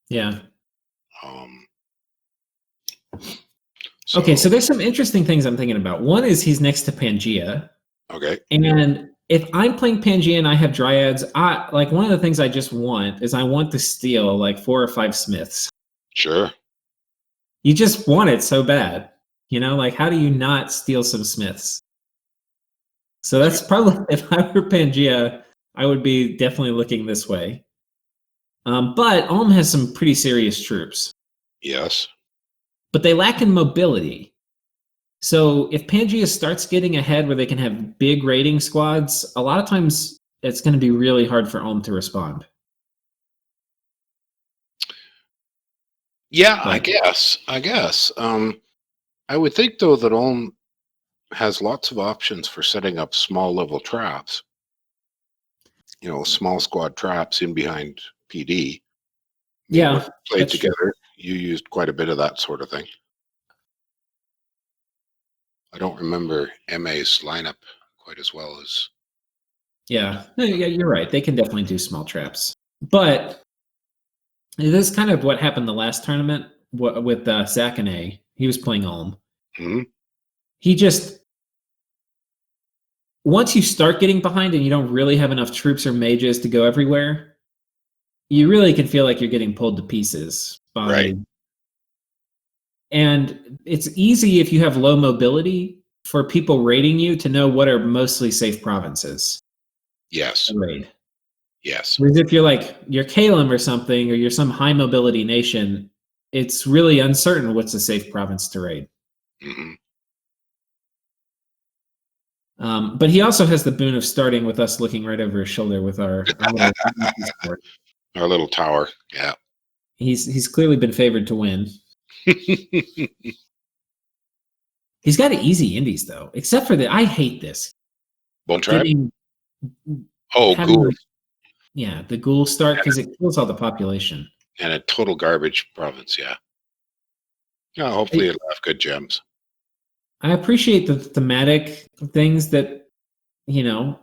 Yeah. So, okay, so there's some interesting things I'm thinking about. One is he's next to Pangaea. Okay. And if I'm playing Pangaea and I have dryads, one of the things I just want is I want to steal like 4 or 5 smiths. Sure. You just want it so bad. You know, like how do you not steal some smiths? So that's probably, if I were Pangaea, I would be definitely looking this way. But Ulm has some pretty serious troops. Yes. But they lack in mobility. So if Pangaea starts getting ahead where they can have big raiding squads, a lot of times it's going to be really hard for Ulm to respond. Yeah, I guess. I would think, though, that Ulm has lots of options for setting up small level traps. You know, small squad traps in behind PD. Yeah. When played together, you used quite a bit of that sort of thing. I don't remember MA's lineup quite as well as. Yeah, you're right. They can definitely do small traps. But this is kind of what happened the last tournament with Zakane. He was playing Ulm. Mm-hmm. He just, once you start getting behind and you don't really have enough troops or mages to go everywhere, you really can feel like you're getting pulled to pieces. Right. And it's easy if you have low mobility for people raiding you to know what are mostly safe provinces. Yes. Raid. Yes. Whereas if you're Kalem or something, or you're some high mobility nation, it's really uncertain what's a safe province to raid. Mm-hmm. But he also has the boon of starting with us looking right over his shoulder with our little tower. Yeah. He's clearly been favored to win. He's got easy indies though, except for I hate this. Bone trap? Ghoul. Yeah, the ghoul start because it kills all the population. And a total garbage province, yeah. Yeah, hopefully it'll have good gems. I appreciate the thematic things that,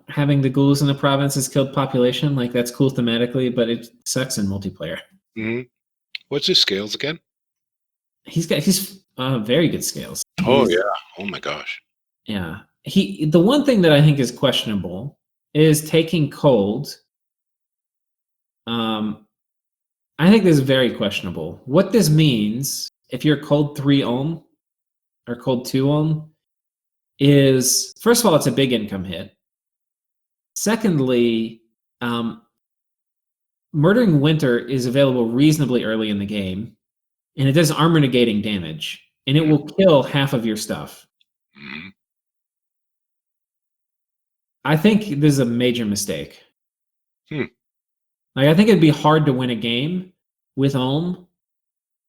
having the ghouls in the province has killed population. Like, that's cool thematically, but it sucks in multiplayer. Mm-hmm. What's his scales again? He's very good scales. Oh, yeah. Oh, my gosh. Yeah. The one thing that I think is questionable is taking cold. I think this is very questionable. What this means, if you're cold 3 Ulm or cold 2 Ulm, is, first of all, it's a big income hit. Secondly, Murdering Winter is available reasonably early in the game, and it does armor negating damage, and it will kill half of your stuff. Mm-hmm. I think this is a major mistake. Like, I think it'd be hard to win a game with Ulm.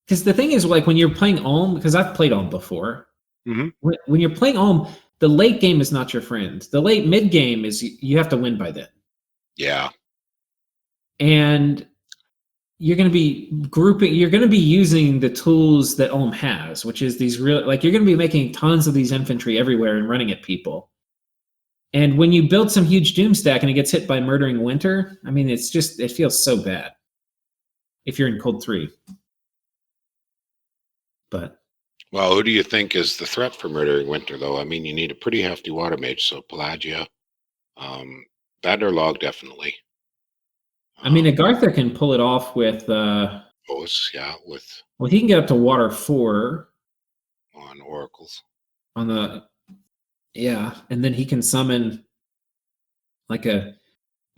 Because the thing is, like, when you're playing Ulm, because I've played Ulm before, when you're playing Ulm, the late game is not your friend. The late mid game is you have to win by then. Yeah. And you're going to be you're going to be using the tools that Ulm has, which is these you're going to be making tons of these infantry everywhere and running at people. And when you build some huge doom stack and it gets hit by Murdering Winter, I mean, it feels so bad if you're in cold 3. But well, who do you think is the threat for Murdering Winter, though? I mean, you need a pretty hefty water mage, so Pelagia, Bandar Log, definitely. I mean, Agartha can pull it off with. Yeah, Well, he can get up to water 4 on oracles. And then he can summon like a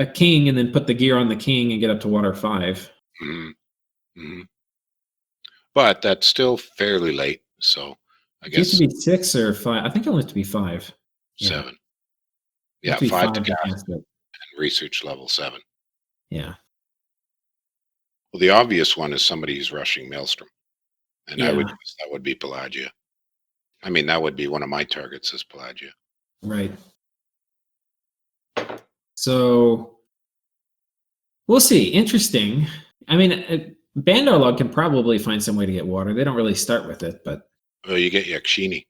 a king and then put the gear on the king and get up to water 5. But that's still fairly late. So I It guess used to be 6 or 5. I think it only used to be 5. 7. Yeah, Yeah, 5 to to cast it. and research level 7. Yeah. Well, the obvious one is somebody who's rushing Maelstrom. And I would Yeah. guess that would be Pelagia. I mean, that would be one of my targets is Pelagia. Right. So we'll see. Interesting. I mean, Bandar Log can probably find some way to get water. They don't really start with it, but Well, you get Yakshini,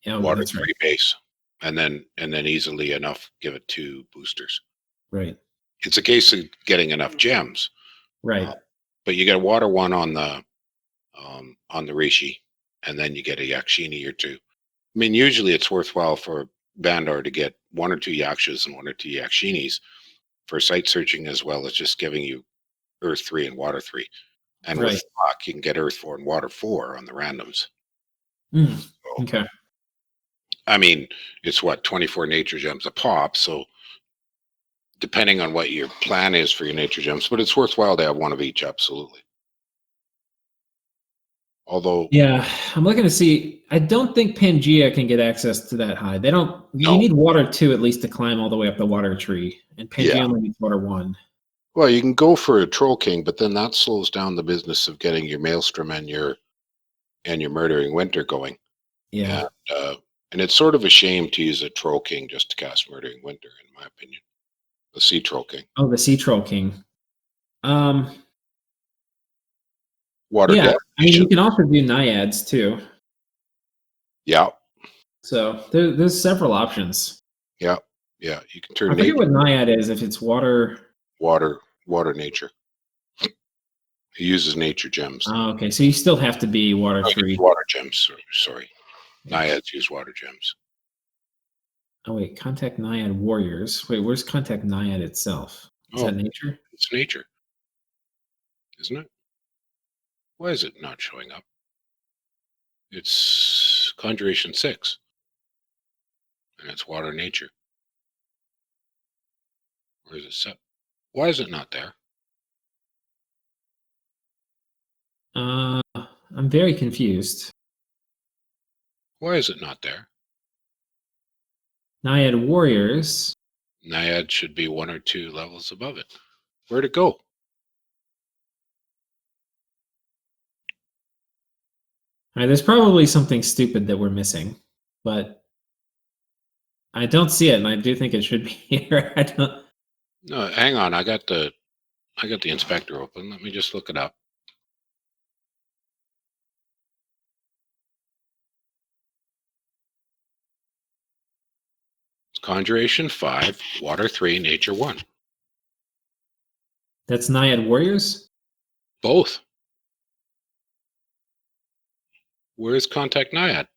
water that's 3 right. base, and then easily enough give it 2 boosters. Right. It's a case of getting enough gems. Right. But you get water 1 on the Rishi, and then you get a Yakshini or 2. I mean, usually it's worthwhile for Bandar to get 1 or 2 Yakshas and 1 or 2 Yakshinis for site searching, as well as just giving you Earth 3 and Water 3. And Right. with luck, you can get Earth 4 and Water 4 on the randoms. So, Okay. I mean, it's 24 nature gems a pop. So depending on what your plan is for your nature gems, but it's worthwhile to have 1 of each, absolutely. Although, yeah, I'm looking to see. I don't think Pangaea can get access to that high. They don't. You No. need water 2 at least to climb all the way up the water tree, and Pangaea Yeah. only needs water 1. well, you can go for a Troll King, but then that slows down the business of getting your Maelstrom and your Murdering Winter going. Yeah. And it's sort of a shame to use a Troll King just to cast Murdering Winter, in my opinion. The Sea Troll King. Oh, the Sea Troll King. Water Yeah, Depth. I mean, you can also do Naiads too. Yeah. So there's several options. Yeah. Yeah. You can turn I forget nature, what Naiad is. If it's water. water nature. He uses nature gems. Oh, okay, so you still have to be water 3. Water gems. Sorry. Naiads use water gems. Oh wait, contact Naiad warriors. Wait, where's contact Naiad itself? Is that nature? It's nature. Isn't it? Why is it not showing up? It's Conjuration 6. And it's water nature. Where is it set? Why is it not there? I'm very confused. Why is it not there? Naiad warriors. Naiad should be 1 or 2 levels above it. Where'd it go? All right, there's probably something stupid that we're missing, but I don't see it, and I do think it should be here. I don't. No, hang on. I got the inspector open. Let me just look it up. It's Conjuration 5, Water 3, Nature 1. That's Naiad warriors. Both. Where's Contact Naiad?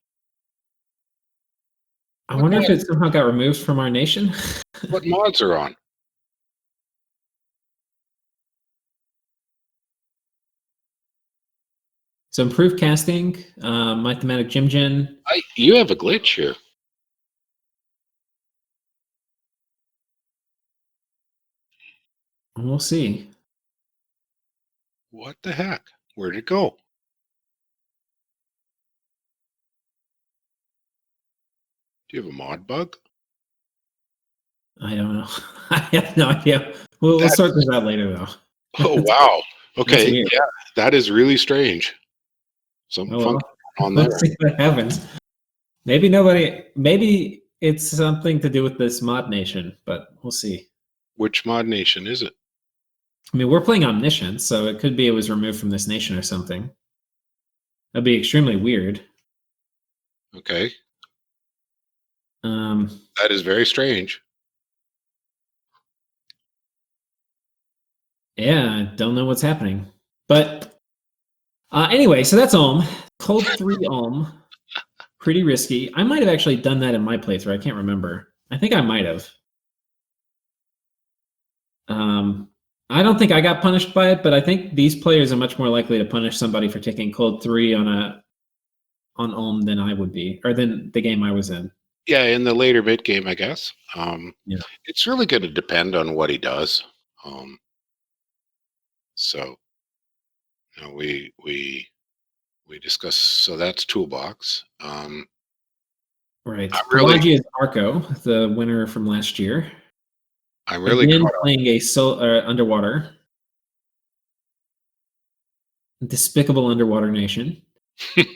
I wonder if it somehow got removed from our nation. What mods are on? So improved casting, mathematic Jim Gen. You have a glitch here. We'll see. What the heck? Where'd it go? Do you have a mod bug? I don't know. I have no idea. We'll sort this out later, though. Oh, wow. Okay. weird. Yeah, that is really strange. Something funky on there. Let's see what happens. Maybe it's something to do with this mod nation, but we'll see. Which mod nation is it? I mean, we're playing Omniscient, so it could be it was removed from this nation or something. That'd be extremely weird. Okay. That is very strange. Yeah, I don't know what's happening. But anyway, so that's Ohm. Cold 3 Ohm. Pretty risky. I might have actually done that in my playthrough. I can't remember. I think I might have. I don't think I got punished by it, but I think these players are much more likely to punish somebody for taking Cold 3 on Ohm than I would be, or than the game I was in. Yeah, in the later mid game, I guess. Yeah. It's really going to depend on what he does. So, we discussed. So that's Toolbox. Right. I'm really, Pelagia is Arco, the winner from last year. I'm really Again, caught playing a underwater. Despicable underwater nation. up.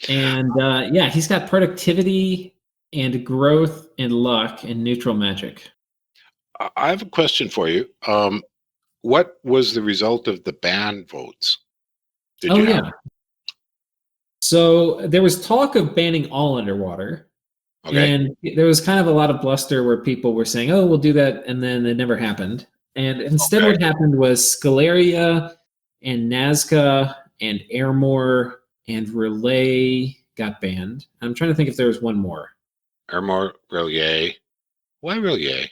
And yeah, he's got productivity and growth and luck and neutral magic. I have a question for you. What was the result of the ban votes? Did you have? Yeah. So there was talk of banning all underwater. Okay. And there was kind of a lot of bluster where people were saying, oh, we'll do that. And then it never happened. And instead, Okay. what happened was Scalaria and Nazca and Airmore and Relay got banned. I'm trying to think if there was one more. Armor Relier. Why Relier?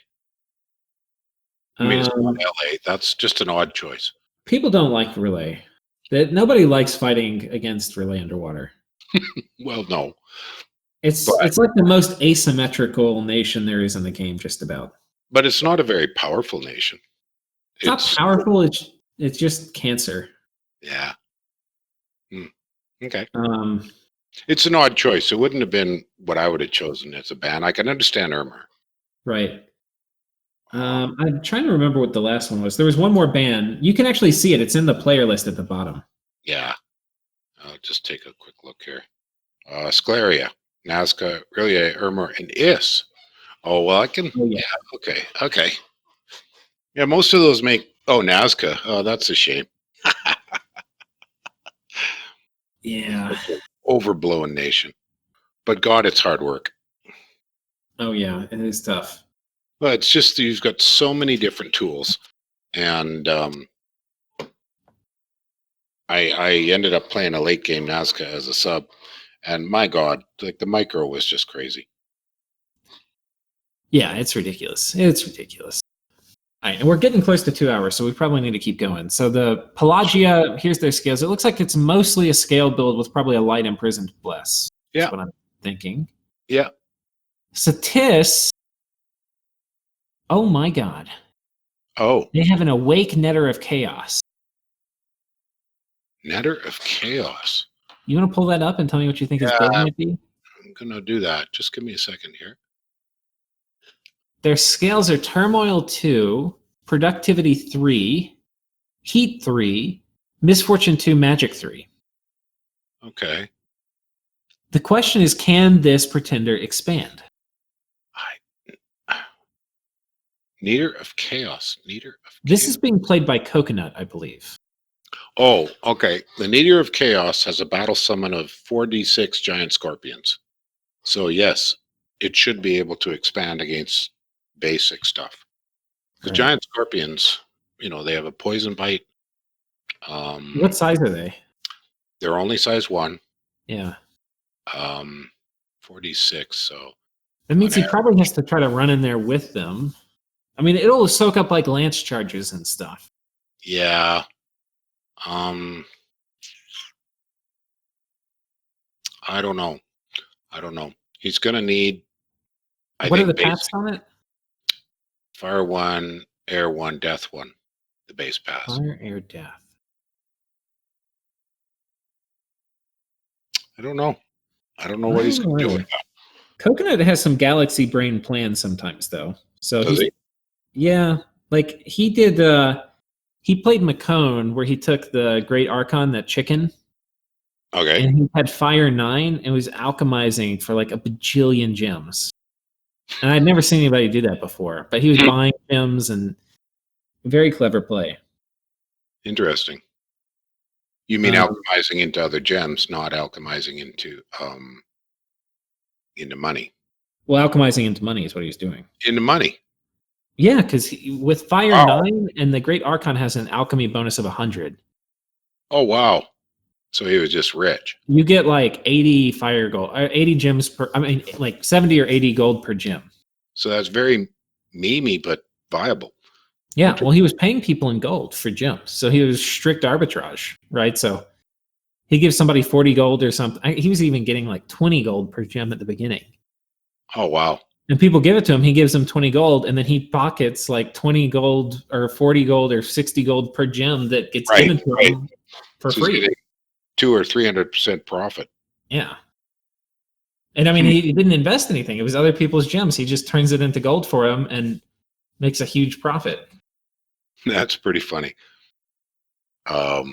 I mean, it's not LA. That's just an odd choice. People don't like Relay. Nobody likes fighting against Relay underwater. Well, no. It's like the most asymmetrical nation there is in the game, just about. But it's not a very powerful nation. It's not powerful. It's just cancer. Yeah. Okay. It's an odd choice. It wouldn't have been what I would have chosen as a ban. I can understand Armor. Right. I'm trying to remember what the last one was. There was one more ban. You can actually see it. It's in the player list at the bottom. Yeah. I'll just take a quick look here. Sclaria, Nazca, Relier, Armor, and Is. Oh, well, I can. Oh, yeah. Okay. Okay. Yeah, most of those make. Oh, Nazca. Oh, that's a shame. Yeah. Overblown nation. But God, it's hard work. Oh, yeah. It is tough. Well, it's just you've got so many different tools. And I ended up playing a late game Nazca as a sub. And my God, like the micro was just crazy. Yeah, it's ridiculous. It's ridiculous. All right, and we're getting close to 2 hours, so we probably need to keep going. So the Pelagia, here's their scales. It looks like it's mostly a scale build with probably a light imprisoned bless. Yeah. That's what I'm thinking. Yeah. Satis, oh my God. Oh. They have an awake netter of chaos. Netter of Chaos. You want to pull that up and tell me what you think his build might be? I'm going to do that. Just give me a second here. Their scales are Turmoil 2, Productivity 3, Heat 3, Misfortune 2, Magic 3. Okay. The question is, can this pretender expand? Neater of Chaos. This is being played by Coconut, I believe. Oh, okay. The Neater of Chaos has a battle summon of 4d6 giant scorpions. So yes, it should be able to expand against basic stuff. The giant scorpions, they have a poison bite. What size are they? They're only size 1. Yeah. 4d6, so that means he probably has to try to run in there with them. I mean, it'll soak up like lance charges and stuff. Yeah. I don't know. He's gonna need. What are the paths on it? Fire 1, Air 1, Death 1. The base pass. Fire, Air, Death. I don't know what he's gonna do with that. Coconut has some galaxy brain plans sometimes, though. So Does he? Yeah, like he did. He played Macone, where he took the Great Archon, that chicken. Okay. And he had Fire 9 and was alchemizing for like a bajillion gems. And I'd never seen anybody do that before. But he was buying gems, and very clever play. Interesting. You mean alchemizing into other gems, not alchemizing into money. Well, alchemizing into money is what he was doing. Into money. Yeah, because with Fire 9 and the Great Archon has an alchemy bonus of 100. Oh, wow. So he was just rich. You get like 80 fire gold, 80 gems per, like 70 or 80 gold per gem. So that's very memey, but viable. Yeah, well, he was paying people in gold for gems. So he was strict arbitrage, right? So he gives somebody 40 gold or something. He was even getting like 20 gold per gem at the beginning. Oh, wow. And people give it to him. He gives them 20 gold, and then he pockets like 20 gold or 40 gold or 60 gold per gem that gets given to him for So he's free. getting 200 or 300% profit. Yeah. And I mean, he didn't invest anything. It was other people's gems. He just turns it into gold for him and makes a huge profit. That's pretty funny. But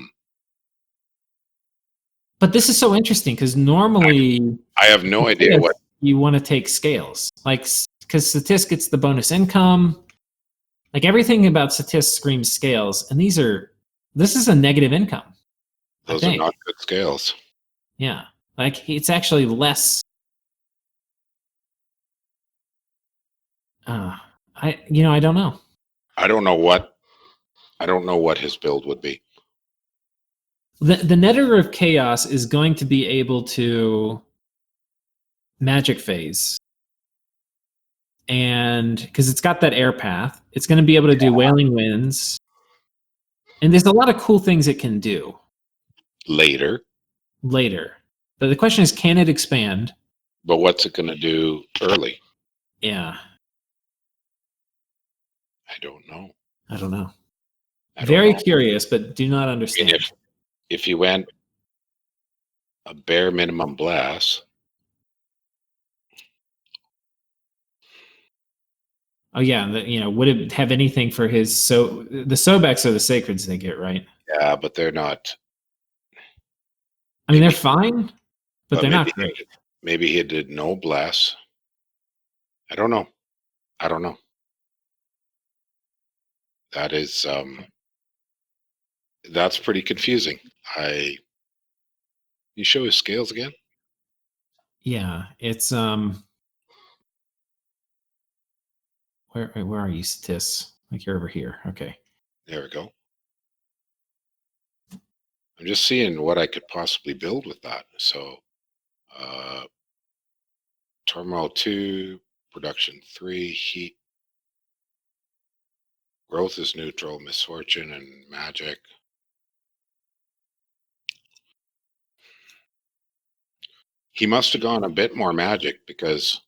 this is so interesting because normally I have no idea what. You want to take scales, like, because Satis gets the bonus income. Like everything about Satis screams scales, and this is a negative income. Those are not good scales. Yeah, like it's actually less. I don't know. I don't know what his build would be. The Netter of Chaos is going to be able to magic phase. And because it's got that air path, it's going to be able to do Wailing Winds. And there's a lot of cool things it can do. Later. But the question is, can it expand? But what's it going to do early? Yeah. I don't know. Very curious, but do not understand. I mean, if you went a bare minimum blast. Oh yeah, would it have anything for his? So the Sobex are the sacreds they get, right? Yeah, but they're not. I mean, they're fine, but they're not great. Maybe he did no blasts. I don't know. That is that's pretty confusing. You show his scales again? Yeah, it's where are you, Satis? Like you're over here. Okay. There we go. I'm just seeing what I could possibly build with that. So turmoil 2, production 3, heat. Growth is neutral, misfortune and magic. He must have gone a bit more magic because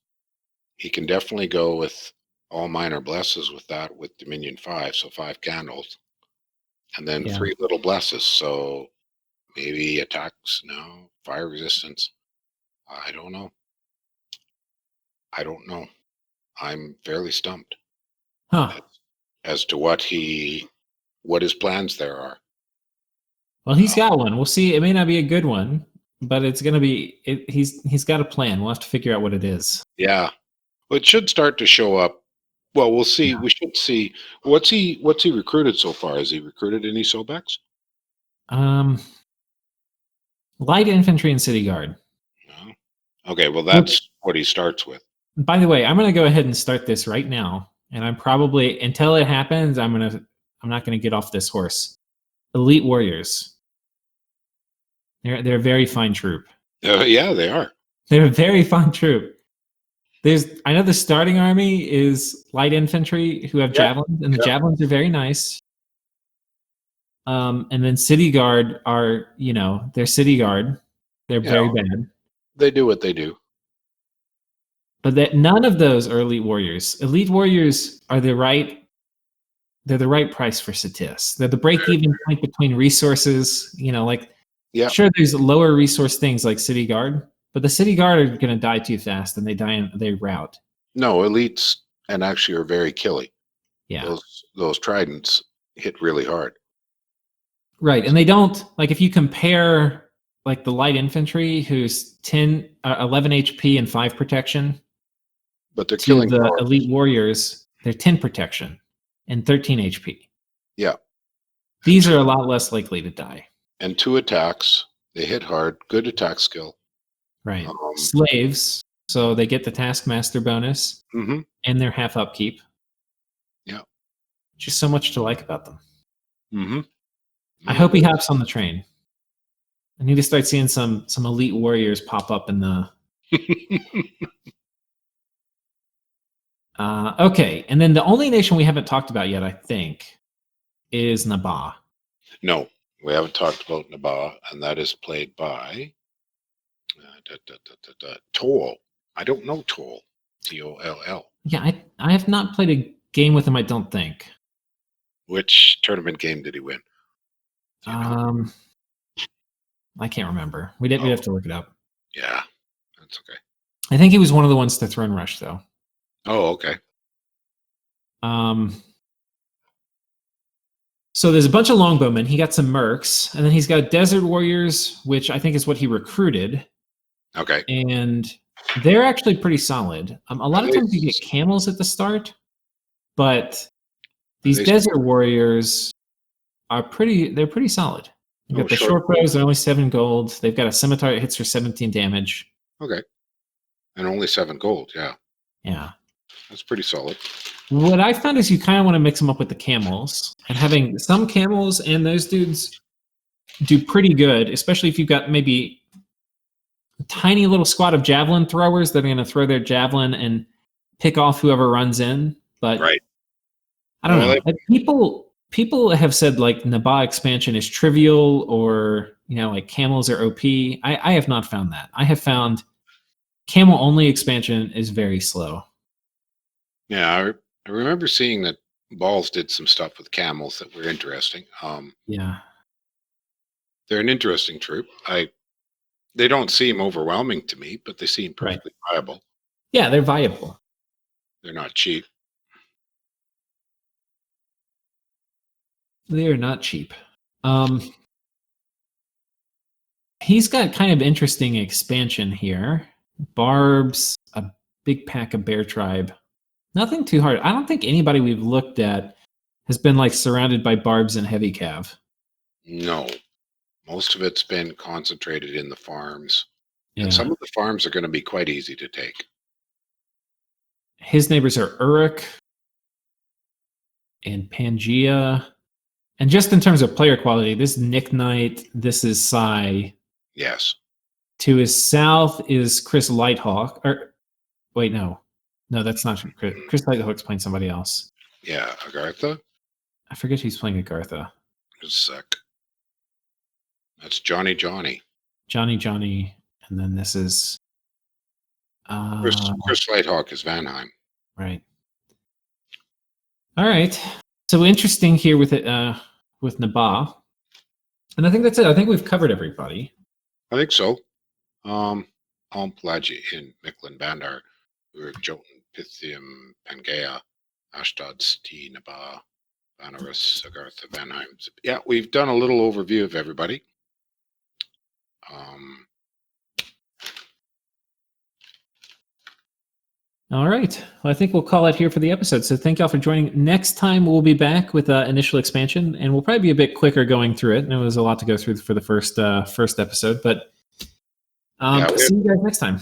he can definitely go with all minor blesses with that with Dominion 5, so 5 candles. And then 3 little blesses, so maybe attacks, no, fire resistance. I don't know. I'm fairly stumped as to what his plans there are. Well, he's got one. We'll see. It may not be a good one, but it's going to be. He's got a plan. We'll have to figure out what it is. Yeah, well, it should start to show up. Well, we'll see. Yeah. We should see. What's he recruited so far? Has he recruited any Sobex? Light infantry and city guard. No. Okay, well that's what he starts with. By the way, I'm going to go ahead and start this right now, and I'm probably until it happens, I'm not going to get off this horse. Elite warriors. They're a very fine troop. Yeah, they are. They're a very fine troop. I know the starting army is light infantry who have javelins, and the javelins are very nice. And then city guard are, they're city guard. They're very bad. They do what they do. But none of those are elite warriors. Elite warriors are they're the right price for Satis. They're the break-even point between resources. Sure, there's lower resource things like city guard, but the city guard are going to die too fast, and they rout. No, elites and actually are very killy. Yeah, those tridents hit really hard. Right, and they don't if you compare the light infantry, who's 11 HP and 5 protection, but they're killing the elite warriors. They're 10 protection and 13 HP. Yeah, these are a lot less likely to die. And 2 attacks. They hit hard. Good attack skill. Right. Slaves, so they get the Taskmaster bonus, and their half upkeep. Yeah. Just so much to like about them. Mm-hmm. I hope he hops on the train. I need to start seeing some elite warriors pop up in the. Okay, and then the only nation we haven't talked about yet, I think, is Naba. No, we haven't talked about Naba, and that is played by Toll. I don't know Toll. Toll. Yeah, I have not played a game with him, I don't think. Which tournament game did he win? Do you know? I can't remember. We'd have to look it up. Yeah, that's okay. I think he was one of the ones to Throne Rush, though. Oh, okay. So there's a bunch of longbowmen. He got some mercs, and then he's got desert warriors, which I think is what he recruited. Okay. And they're actually pretty solid. A lot of times you get camels at the start, but these desert warriors are they're pretty solid. You got the short bows, they're only 7 gold. They've got a scimitar that hits for 17 damage. Okay. And only 7 gold, yeah. Yeah. That's pretty solid. What I found is you kind of want to mix them up with the camels, and having some camels and those dudes do pretty good, especially if you've got maybe a tiny little squad of javelin throwers that are going to throw their javelin and pick off whoever runs in. But right. I don't know. People have said like Naba expansion is trivial, or like camels are OP. I have not found that. I have found camel only expansion is very slow. Yeah, I remember seeing that Balls did some stuff with camels that were interesting. Yeah, they're an interesting troop. They don't seem overwhelming to me, but they seem perfectly viable. Yeah, they're viable. They're not cheap. They are not cheap. He's got kind of interesting expansion here. Barbs, a big pack of bear tribe. Nothing too hard. I don't think anybody we've looked at has been like surrounded by barbs and heavy cav. No. Most of it's been concentrated in the farms. Yeah. And some of the farms are going to be quite easy to take. His neighbors are Uruk and Pangaea. And just in terms of player quality, this is Nicknight, this is Psy. Yes. To his south is Kris Lighthawk. Or wait, no. No, that's not Kris. Kris Lighthawk's playing somebody else. Yeah, Agartha? I forget who's playing Agartha. Just a sec. That's JohnnyJohnny. JohnnyJohnny. And then this is... Kris Lighthawk is Vanheim. Right. All right. So interesting here with Naba. And I think that's it. I think we've covered everybody. I think so. Pelagia in Mictlan, Bandar, Uruk, Jotunheim, Pythium, Pangaea, Ashdod, Naba, Vanarus, Agartha, Vanheim. Yeah, we've done a little overview of everybody. All right. Well, I think we'll call it here for the episode. So thank y'all for joining. Next time we'll be back with initial expansion, and we'll probably be a bit quicker going through it. And it was a lot to go through for the first episode, but see you guys next time.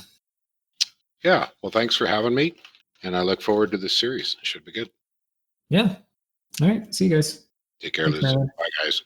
Yeah. Well, thanks for having me, and I look forward to this series. It should be good. Yeah. All right. See you guys. Take care, Liz. Bye, guys.